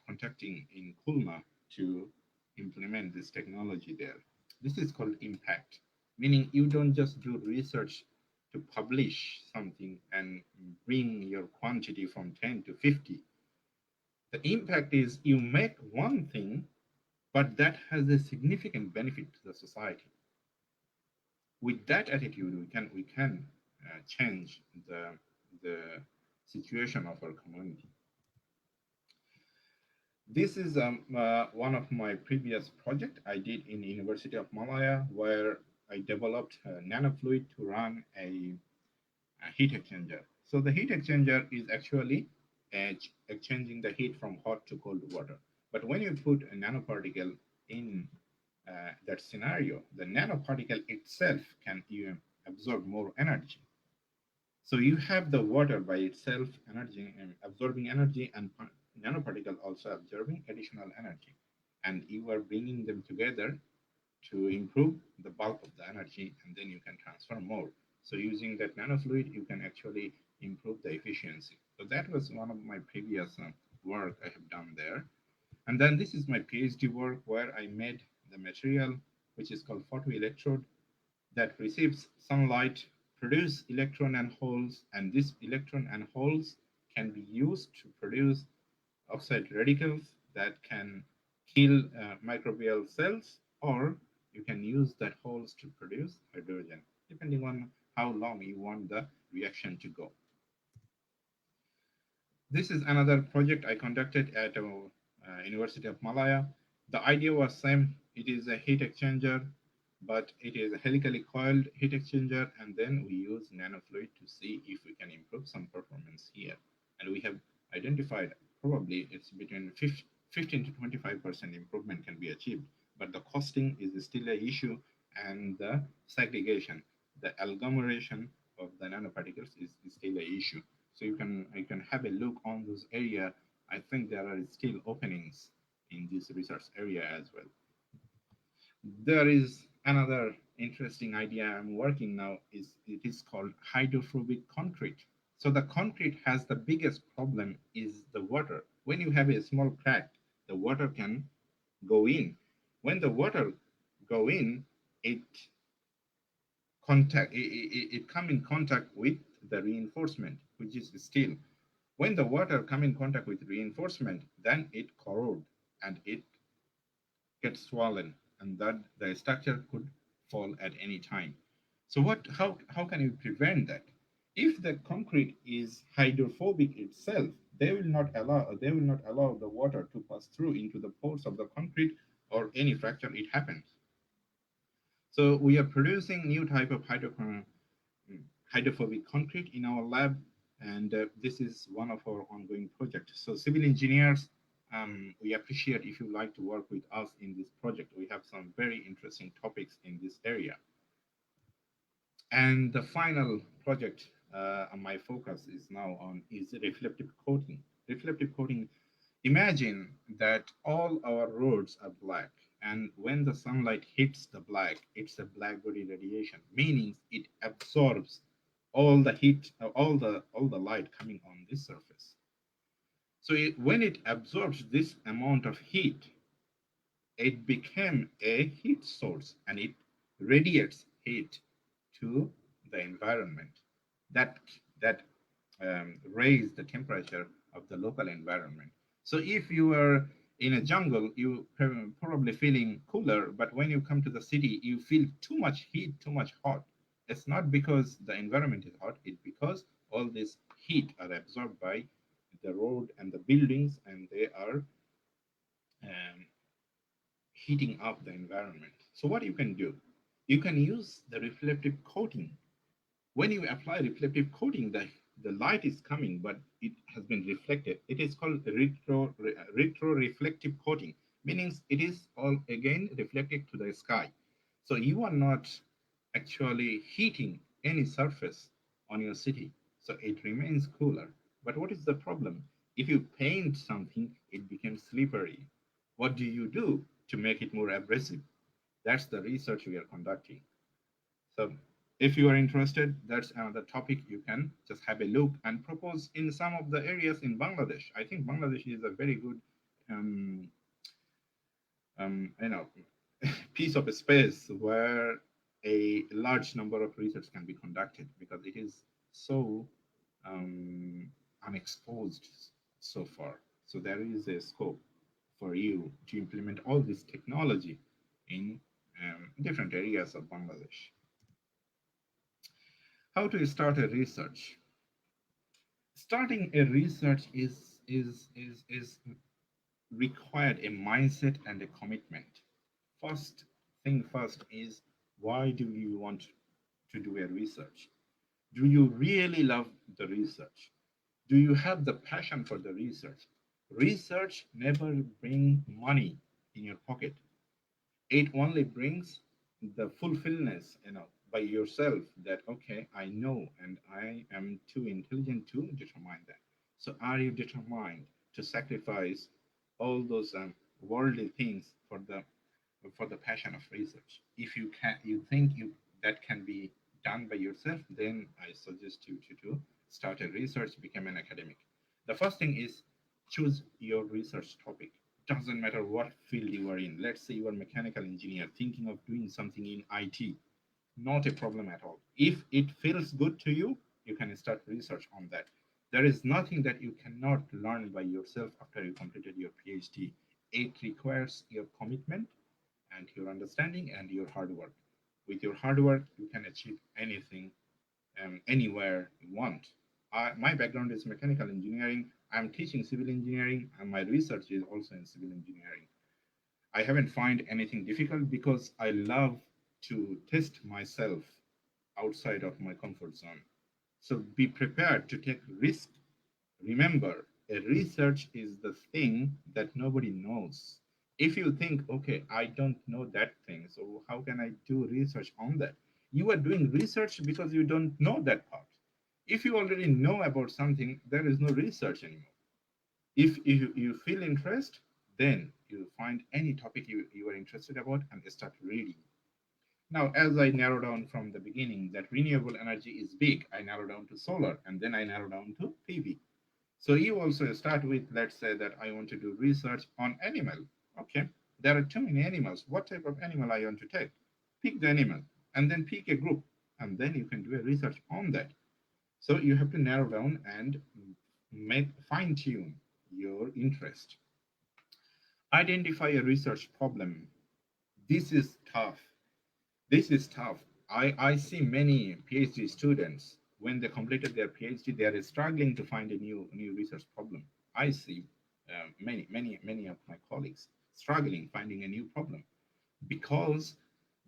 contacting in Kulma to implement this technology there. This is called impact, meaning you don't just do research to publish something and bring your quantity from 10 to 50. The impact is you make one thing, but that has a significant benefit to the society. With that attitude, we can change the situation of our community. This is one of my previous project I did in University of Malaya, where I developed nanofluid to run a heat exchanger. So the heat exchanger is actually exchanging the heat from hot to cold water. But when you put a nanoparticle in that scenario, the nanoparticle itself can even absorb more energy. So you have the water by itself energy absorbing energy, and nanoparticle also absorbing additional energy, and you are bringing them together to improve the bulk of the energy, and then you can transfer more. So using that nanofluid, you can actually improve the efficiency. So that was one of my previous work I have done there. And then this is my PhD work where I made the material which is called photoelectrode that receives sunlight, produce electron and holes, and these electron and holes can be used to produce oxide radicals that can kill microbial cells, or you can use that holes to produce hydrogen, depending on how long you want the reaction to go. This is another project I conducted at University of Malaya. The idea was same. It is a heat exchanger, but it is a helically coiled heat exchanger, and then we use nanofluid to see if we can improve some performance here. And we have identified probably it's between 15 to 25% improvement can be achieved, but the costing is still an issue, and the segregation, the agglomeration of the nanoparticles is still an issue. So you can have a look on those area. I think there are still openings in this research area as well. There is another interesting idea I'm working now. It is called hydrophobic concrete. So the concrete has the biggest problem is the water. When you have a small crack, the water can go in. When the water go in, it it come in contact with the reinforcement, which is steel. When the water come in contact with reinforcement, then it corrode and it gets swollen, and that the structure could fall at any time. So how can you prevent that? If the concrete is hydrophobic itself, they will not allow the water to pass through into the pores of the concrete, or any fracture it happens. So we are producing new type of hydrophobic concrete in our lab, and this is one of our ongoing projects. So civil engineers, we appreciate if you like to work with us in this project. We have some very interesting topics in this area. And the final project my focus is now on is reflective coating. Reflective coating, imagine that all our roads are black, and when the sunlight hits the black, it's a black body radiation, meaning it absorbs all the heat, all the light coming on this surface. So when it absorbs this amount of heat, it became a heat source, and it radiates heat to the environment. That raise the temperature of the local environment. So if you are in a jungle, you probably feeling cooler, but when you come to the city, you feel too much heat, too much hot. It's not because the environment is hot; it's because all this heat are absorbed by the road and the buildings, and they are um, heating up the environment. So what you can do, you can use the reflective coating. When you apply reflective coating, the light is coming, but it has been reflected. It is called retro reflective coating, meaning it is all again reflected to the sky. So you are not actually heating any surface on your city, so it remains cooler. But what is the problem? If you paint something, it becomes slippery. What do you do to make it more abrasive? That's the research we are conducting. So if you are interested, that's another topic. You can just have a look and propose in some of the areas in Bangladesh. I think Bangladesh is a very good, um, you know, piece of space where a large number of research can be conducted, because it is so unexposed so far. So there is a scope for you to implement all this technology in different areas of Bangladesh. How to start a research? Starting a research is required a mindset and a commitment. First thing first is, why do you want to do a research? Do you really love the research? Do you have the passion for the research? Research never bring money in your pocket. It only brings the fulfillness, by yourself, that okay, I know and I am too intelligent to determine that. So are you determined to sacrifice all those worldly things for the passion of research? If you think that can be done by yourself, then I suggest you to start a research, become an academic. The first thing is choose your research topic. Doesn't matter what field you are in. Let's say you are a mechanical engineer thinking of doing something in IT. Not a problem at all. If it feels good to you, you can start research on that. There is nothing that you cannot learn by yourself after you completed your PhD. It requires your commitment and your understanding and your hard work. With your hard work, you can achieve anything, anywhere you want. My background is mechanical engineering. I'm teaching civil engineering, and my research is also in civil engineering. I haven't found anything difficult because I love to test myself outside of my comfort zone. So be prepared to take risk. Remember, a research is the thing that nobody knows. If you think, okay, I don't know that thing, so how can I do research on that? You are doing research because you don't know that part. If you already know about something, there is no research anymore. If you feel interest, then you find any topic you are interested about and start reading. Now, as I narrow down from the beginning that renewable energy is big, I narrow down to solar and then I narrow down to PV. So you also start with, let's say that I want to do research on animal. Okay, there are too many animals. What type of animal I want to take? Pick the animal and then pick a group and then you can do a research on that. So you have to narrow down and make fine tune your interest. Identify a research problem. This is tough. This is tough. I see many PhD students when they completed their PhD, they are struggling to find a new research problem. I see many of my colleagues struggling finding a new problem because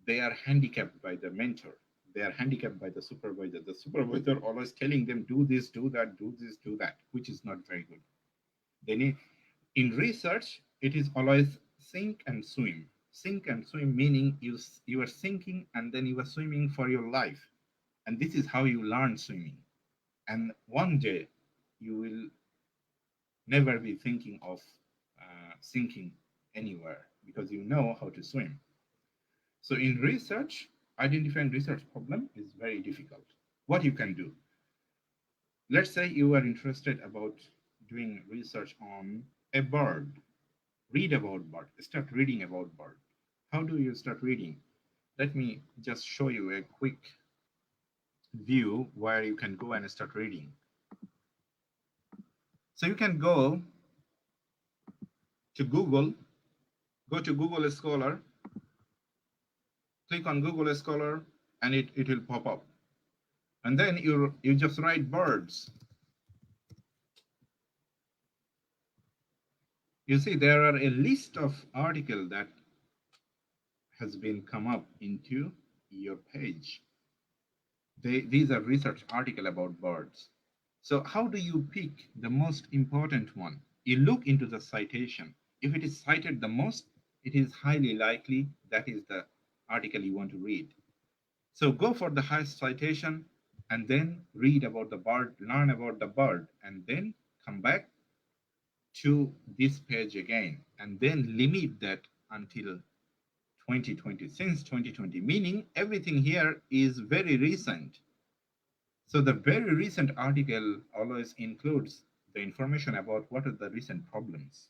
they are handicapped by the mentor. They are handicapped by the supervisor. The supervisor always telling them do this, do that, do this, do that, which is not very good. They need in research, it is always sink and swim. Sink and swim meaning you are sinking and then you are swimming for your life. And this is how you learn swimming. And one day you will never be thinking of sinking anywhere because you know how to swim. So in research, identifying research problem is very difficult. What you can do, let's say you are interested about doing research on a bird. Read about bird. Start reading about bird. How do you start reading? Let me just show you a quick view where you can go and start reading. So you can go to Google, go to Google Scholar, click on Google Scholar, and it will pop up. And then you just write birds. You see there are a list of articles that has been come up into your page. These are research articles about birds. So how do you pick the most important one? You look into the citation. If it is cited the most, it is highly likely that is the article you want to read. So go for the highest citation and then read about the bird, learn about the bird, and then come back to this page again and then limit that until 2020, since 2020, meaning everything here is very recent. So the very recent article always includes the information about what are the recent problems.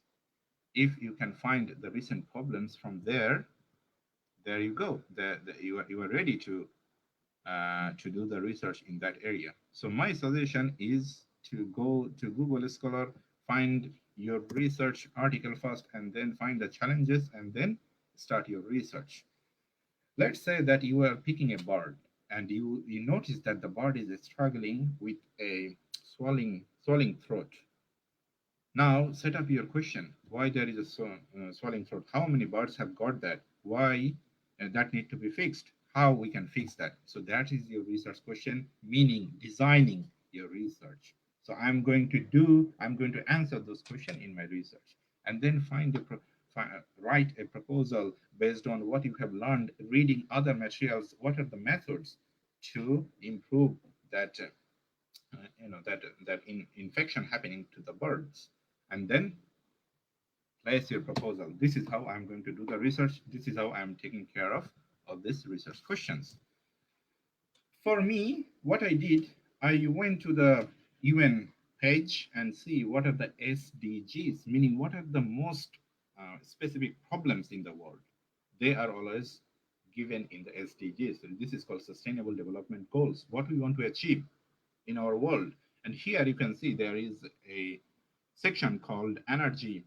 If you can find the recent problems from there, there you go. You are ready to do the research in that area. So my suggestion is to go to Google Scholar, find your research article first, and then find the challenges, and then start your research. Let's say that you are picking a bird and you notice that the bird is struggling with a swelling throat. Now set up your question. Why there is a swelling throat? How many birds have got that? Why that need to be fixed? How we can fix that? So that is your research question, meaning designing your research. So I'm going to answer those questions in my research and then write a proposal based on what you have learned, reading other materials. What are the methods to improve that infection happening to the birds, and then place your proposal. This is how I'm going to do the research. This is how I'm taking care of this research questions. For me, what I did, I went to the UN page and see what are the SDGs, meaning what are the most specific problems in the world. They are always given in the SDGs. So this is called Sustainable Development Goals, what we want to achieve in our world. And here you can see there is a section called energy,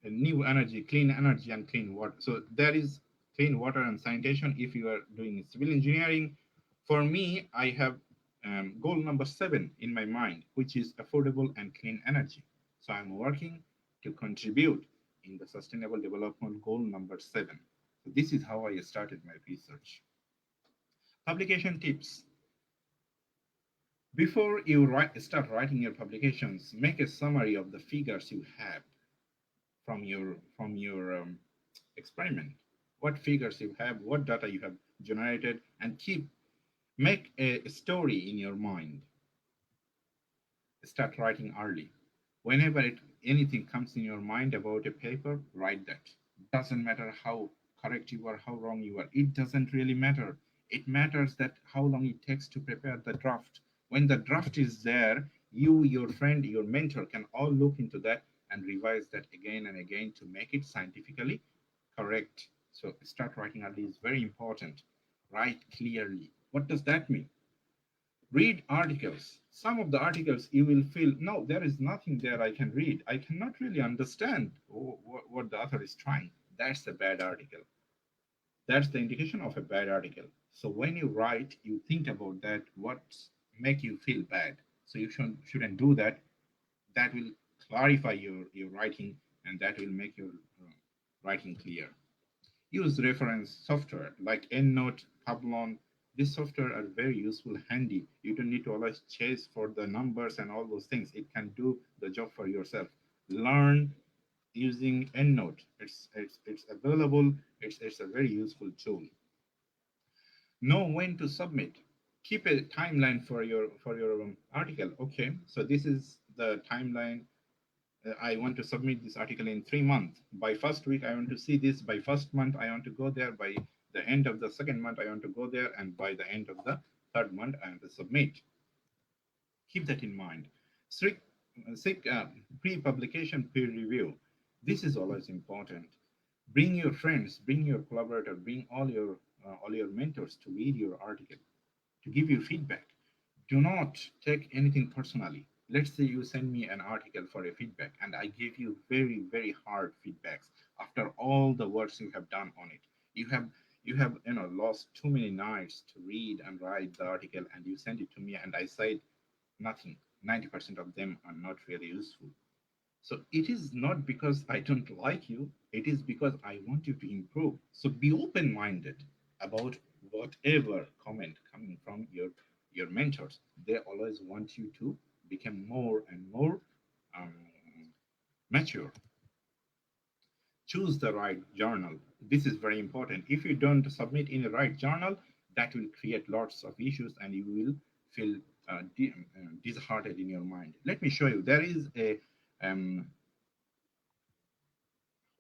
new energy, clean energy and clean water. So there is clean water and sanitation if you are doing civil engineering. For me, I have goal number 7 in my mind, which is affordable and clean energy. So I'm working to contribute in the sustainable development goal number 7. So this is how I started my research. Publication tips. Before you start writing your publications, make a summary of the figures you have from your experiment. What figures you have, what data you have generated, and make a story in your mind. Start writing early. Whenever anything comes in your mind about a paper, write that. Doesn't matter how correct you are, how wrong you are. It doesn't really matter. It matters that how long it takes to prepare the draft. When the draft is there, you, your friend, your mentor can all look into that and revise that again and again to make it scientifically correct. So start writing early is very important. Write clearly. What does that mean? Read articles. Some of the articles you will feel, no, there is nothing there I can read. I cannot really understand what the author is trying. That's a bad article. That's the indication of a bad article. So when you write, you think about that, what make you feel bad. So you shouldn't do that. That will clarify your writing, and that will make your writing clear. Use reference software like EndNote, Pablon. This software are very useful, handy. You don't need to always chase for the numbers and all those things. It can do the job for yourself. Learn using EndNote. It's available. It's a very useful tool. Know when to submit. Keep a timeline for your article. Okay, so this is the timeline. I want to submit this article in 3 months. By first week, I want to see this. By first month, I want to go there. By the end of the second month, I want to go there. And by the end of the third month, I want to submit. Keep that in mind. Seek pre-publication peer review. This is always important. Bring your friends, bring your collaborator, bring all your mentors to read your article, to give you feedback. Do not take anything personally. Let's say you send me an article for a feedback and I give you very, very hard feedbacks after all the works you have done on it. You have lost too many nights to read and write the article, and you send it to me and I said nothing. 90% of them are not really useful. So it is not because I don't like you, it is because I want you to improve. So be open-minded about whatever comment coming from your mentors. They always want you to become more and more um, mature. Choose the right journal. This is very important. If you don't submit in the right journal, that will create lots of issues and you will feel disheartened in your mind. Let me show you. There is a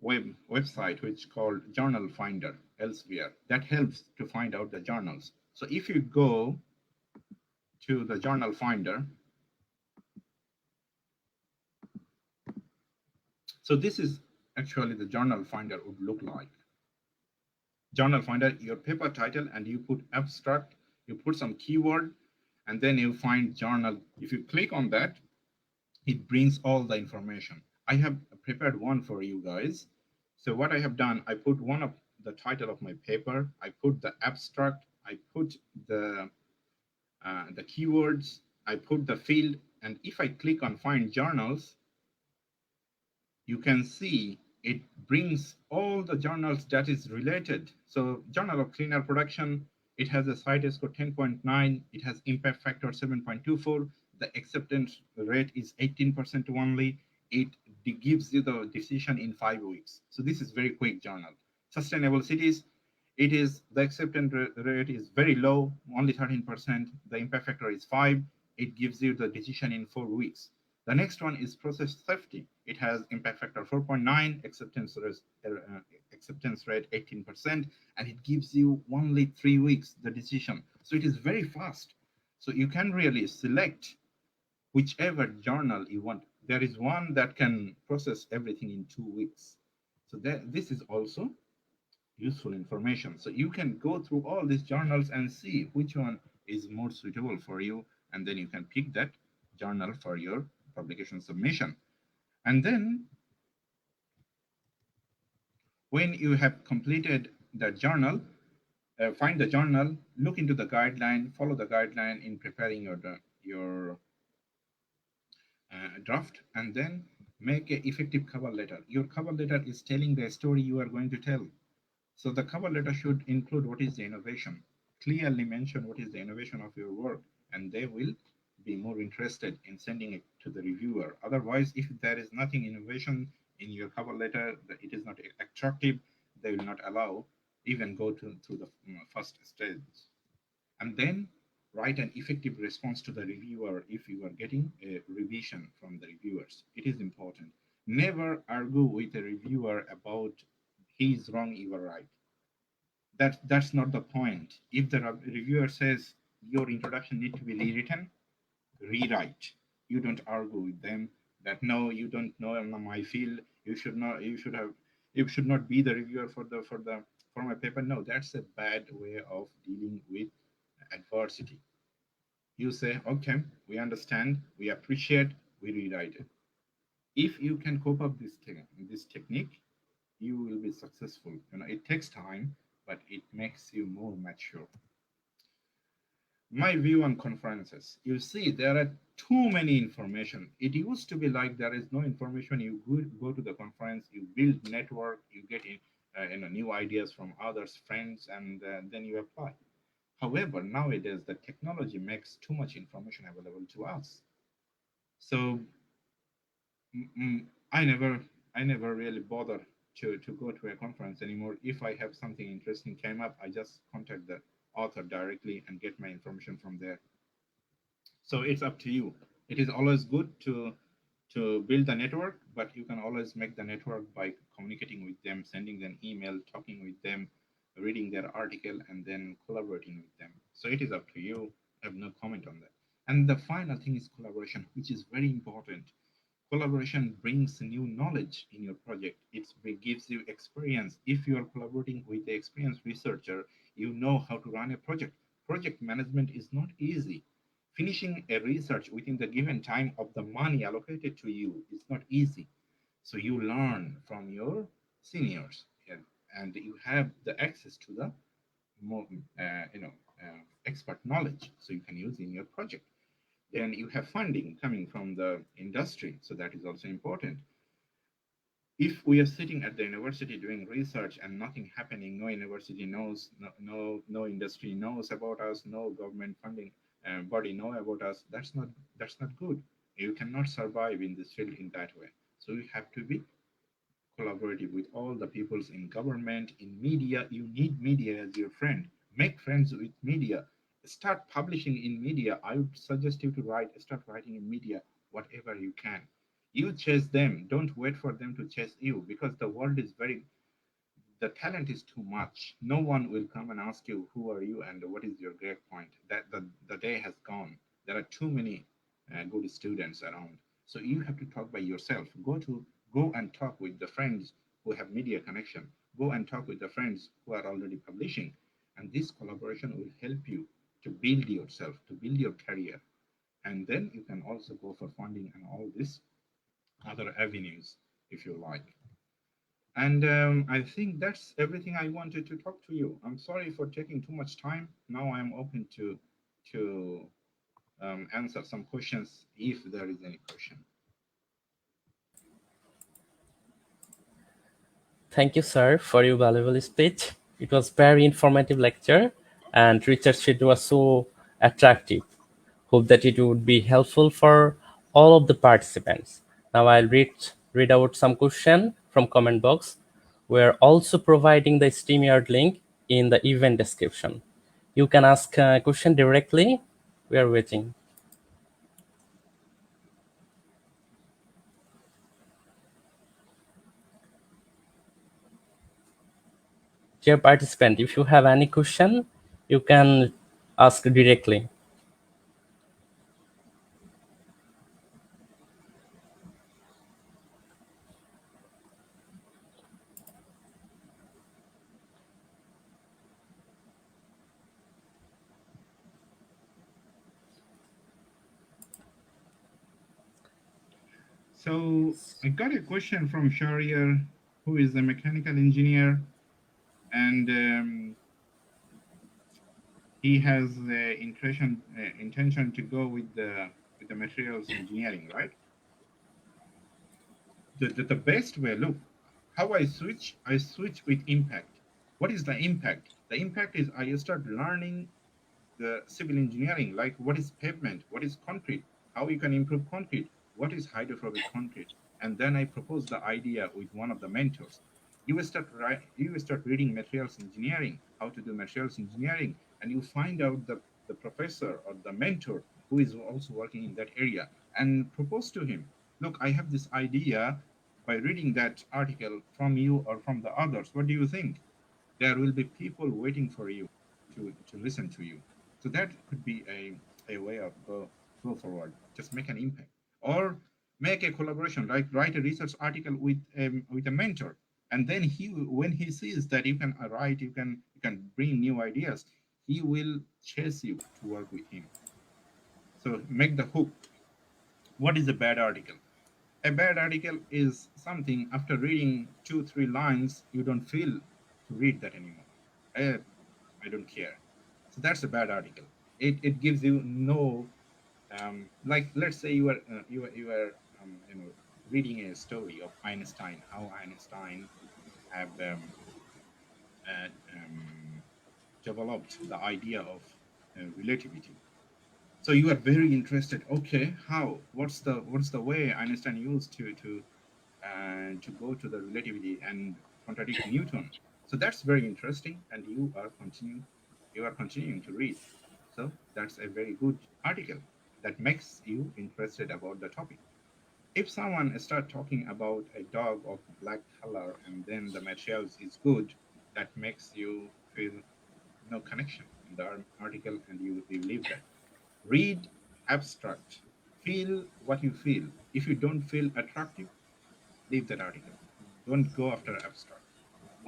website which is called Journal Finder Elsewhere that helps to find out the journals. So if you go to the Journal Finder, so this is actually the Journal Finder would look like. Journal Finder, your paper title, and you put abstract, you put some keyword, and then you find journal. If you click on that, it brings all the information. I have prepared one for you guys. So what I have done, I put one of the title of my paper, I put the abstract, I put the keywords, I put the field, and if I click on find journals, you can see it brings all the journals that is related. So Journal of Clean Air Production, it has a CITES score 10.9, it has impact factor 7.24, the acceptance rate is 18% only, it gives you the decision in 5 weeks. So this is very quick journal. Sustainable cities, it is the acceptance rate is very low, only 13%. The impact factor is 5. It gives you the decision in 4 weeks. The next one is process safety. It has impact factor 4.9, acceptance rate 18%, and it gives you only 3 weeks the decision. So it is very fast. So you can really select whichever journal you want. There is one that can process everything in 2 weeks. So this is also useful information. So you can go through all these journals and see which one is more suitable for you, and then you can pick that journal for your publication submission. And then when you have completed the journal, find the journal, look into the guideline, follow the guideline in preparing your draft, and then make an effective cover letter. Your cover letter is telling the story you are going to tell. So the cover letter should include what is the innovation. Clearly mention what is the innovation of your work, and they will be more interested in sending it to the reviewer. Otherwise, if there is nothing innovation in your cover letter, that it is not attractive, they will not allow even go to the first stage. And then write an effective response to the reviewer if you are getting a revision from the reviewers. It is important. Never argue with a reviewer about he is wrong, you are right. That's not the point. If the reviewer says your introduction need to be rewritten, rewrite. You don't argue with them that no, you don't know my field. You should not. You should not be the reviewer for my paper. No, that's a bad way of dealing with adversity. You say, okay, we understand, we appreciate, we rewrite it. If you can cope up this technique, you will be successful. It takes time, but it makes you more mature. My view on conferences, you see there are too many information. It used to be like there is no information. You go to the conference, you build network, you get new ideas from others, friends, and then you apply. However, nowadays the technology makes too much information available to us. So I never really bother to go to a conference anymore. If I have something interesting came up, I just contact the author directly and get my information from there. So it's up to you. It is always good to build the network, but you can always make the network by communicating with them, sending them email, talking with them, reading their article, and then collaborating with them. So it is up to you. I have no comment on that. And the final thing is collaboration, which is very important. Collaboration brings new knowledge in your project. It gives you experience. If you are collaborating with the experienced researcher, you know how to run a project. Project management is not easy. Finishing a research within the given time of the money allocated to you is not easy. So you learn from your seniors, and you have the access to the more, expert knowledge, so you can use in your project. Then you have funding coming from the industry, so that is also important. If we are sitting at the university doing research and nothing happening, no university knows, no industry knows about us, no government funding body know about us, that's not good. You cannot survive in this field in that way. So you have to be collaborative with all the peoples in government, in media. You need media as your friend. Make friends with media. Start publishing in media. I would suggest you to start writing in media, whatever you can. You chase them. Don't wait for them to chase you, because the talent is too much. No one will come and ask you, who are you and what is your grade point? That the day has gone. There are too many good students around. So you have to talk by yourself. Go and talk with the friends who have media connection. Go and talk with the friends who are already publishing. And this collaboration will help you to build yourself, to build your career. And then you can also go for funding and all these other avenues if you like. And I think that's everything I wanted to talk to you. I'm sorry for taking too much time. Now I'm open to answer some questions if there is any question. Thank you, sir, for your valuable speech. It was very informative lecture, and Richard's sheet was so attractive. Hope that it would be helpful for all of the participants. Now I'll read read out some question from comment box. We're also providing the StreamYard link in the event description. You can ask a question directly. We are waiting. Dear participant, if you have any question, you can ask directly. So I got a question from Shahriar, who is a mechanical engineer, and he has the intention to go with the materials engineering, right? The best way, look, how I switch with impact. What is the impact? The impact is I start learning the civil engineering, like what is pavement, what is concrete, how you can improve concrete, what is hydrophobic concrete, and then I propose the idea with one of the mentors. You start reading materials engineering, how to do materials engineering, and you find out the professor or the mentor who is also working in that area, and propose to him, look, I have this idea. By reading that article from you or from the others, what do you think? There will be people waiting for you to listen to you. So that could be a way of go forward. Just make an impact, or make a collaboration, like write a research article with a mentor, and then when he sees that you can write, you can bring new ideas, he will chase you to work with him. So make the hook. What is a bad article? A bad article is something after reading 2 3 lines you don't feel to read that anymore. Eh, I don't care. So that's a bad article. It gives you no like, let's say you are reading a story of Einstein, how Einstein have uh, um, developed the idea of relativity. So you are very interested. Okay, how? What's the way Einstein used to go to the relativity and contradict Newton? So that's very interesting, and you are continuing to read. So that's a very good article that makes you interested about the topic. If someone start talking about a dog of black color and then the materials is good, that makes you feel no connection in the article, and you leave that. Read abstract. Feel what you feel. If you don't feel attractive, leave that article. Don't go after abstract.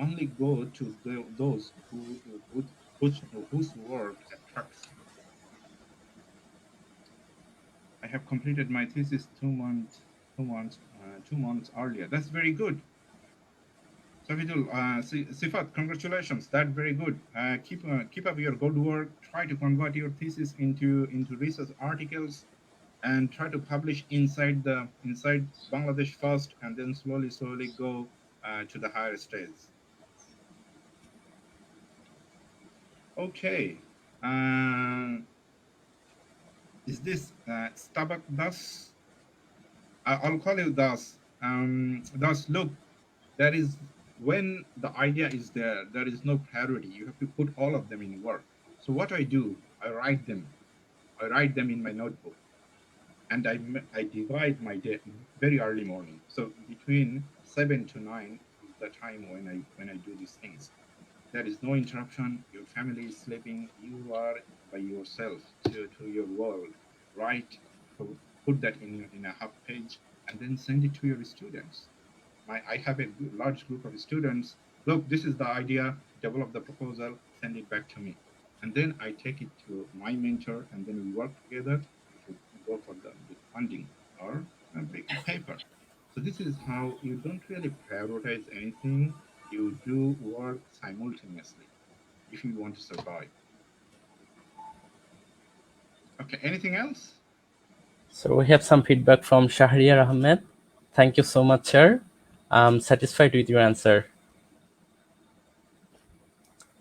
Only go to those whose work attracts you. I have completed my thesis 2 months earlier. That's very good. Safidul, Sifat, congratulations. That's very good. Keep up your good work. Try to convert your thesis into research articles, and try to publish inside Bangladesh first, and then slowly go to the higher stage. Okay. Uh, is this Stabak Das? I'll call you Das. Das, look, there is when the idea is there, there is no priority. You have to put all of them in work. So what I do, I write them. I write them in my notebook, and I divide my day very early morning. So between 7 to 9 is the time when I do these things. There is no interruption. Your family is sleeping. You are by yourself to your world. Write, put that in a half page, and then send it to your students. I have a large group of students. Look, this is the idea. Develop the proposal. Send it back to me, and then I take it to my mentor, and then we work together to go for the funding or a big paper. So this is how you don't really prioritize anything. You do work simultaneously if you want to survive. Okay, anything else? So we have some feedback from Shahriar Ahmed. Thank you so much, sir. I'm satisfied with your answer.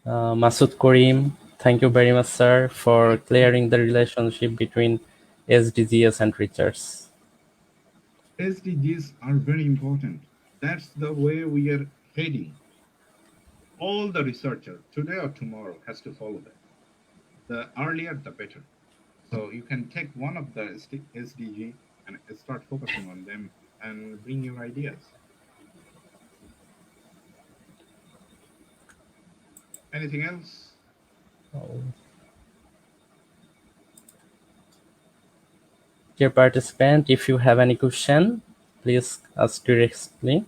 Masood Karim, thank you very much, sir, for clearing the relationship between SDGs and research. SDGs are very important. That's the way we are heading. All the researcher, today or tomorrow, has to follow that. The earlier, the better. So you can take one of the SDG and start focusing on them and bring your ideas. Anything else? Dear participant, if you have any question, please ask directly.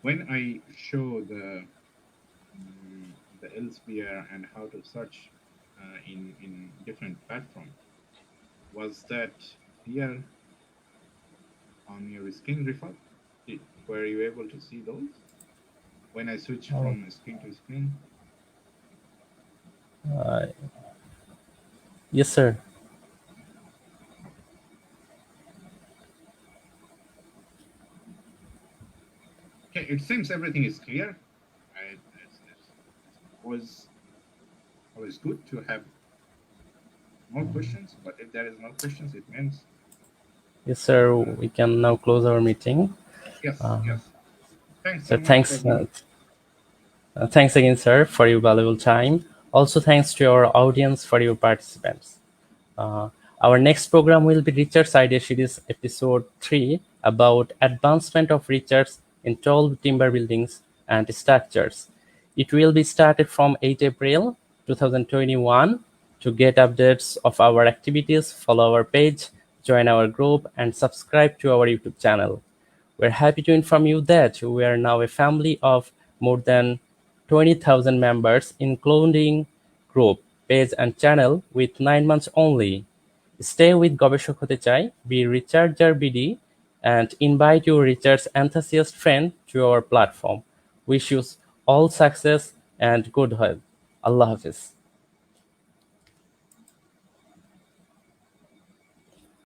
When I show the Elsevier and how to search in different platforms, was that here on your screen refer? Were you able to see those? When I switch Oh, from screen to screen? uh, yes, sir. Okay, it seems everything is clear. It's always good to have more questions, but if there is no questions, it means Yes, sir. uh, We can now close our meeting. yes, Uh, yes. Thanks so so much for thanks. the Thanks again, sir, for your valuable time. Also, thanks to our audience for your participants. Uh, our next program will be Research Idea Series Episode 3 about advancement of research in tall timber buildings and structures. It will be started from 8 April 2021. To get updates of our activities, follow our page, join our group, and subscribe to our YouTube channel. We're happy to inform you that we are now a family of more than 20,000 members, including group, page, and channel with 9 months only. Stay with গবেষক হতে চাই, be researcher BD, and invite your research enthusiast friend to our platform. Wish you all success and good health. Allah Hafiz.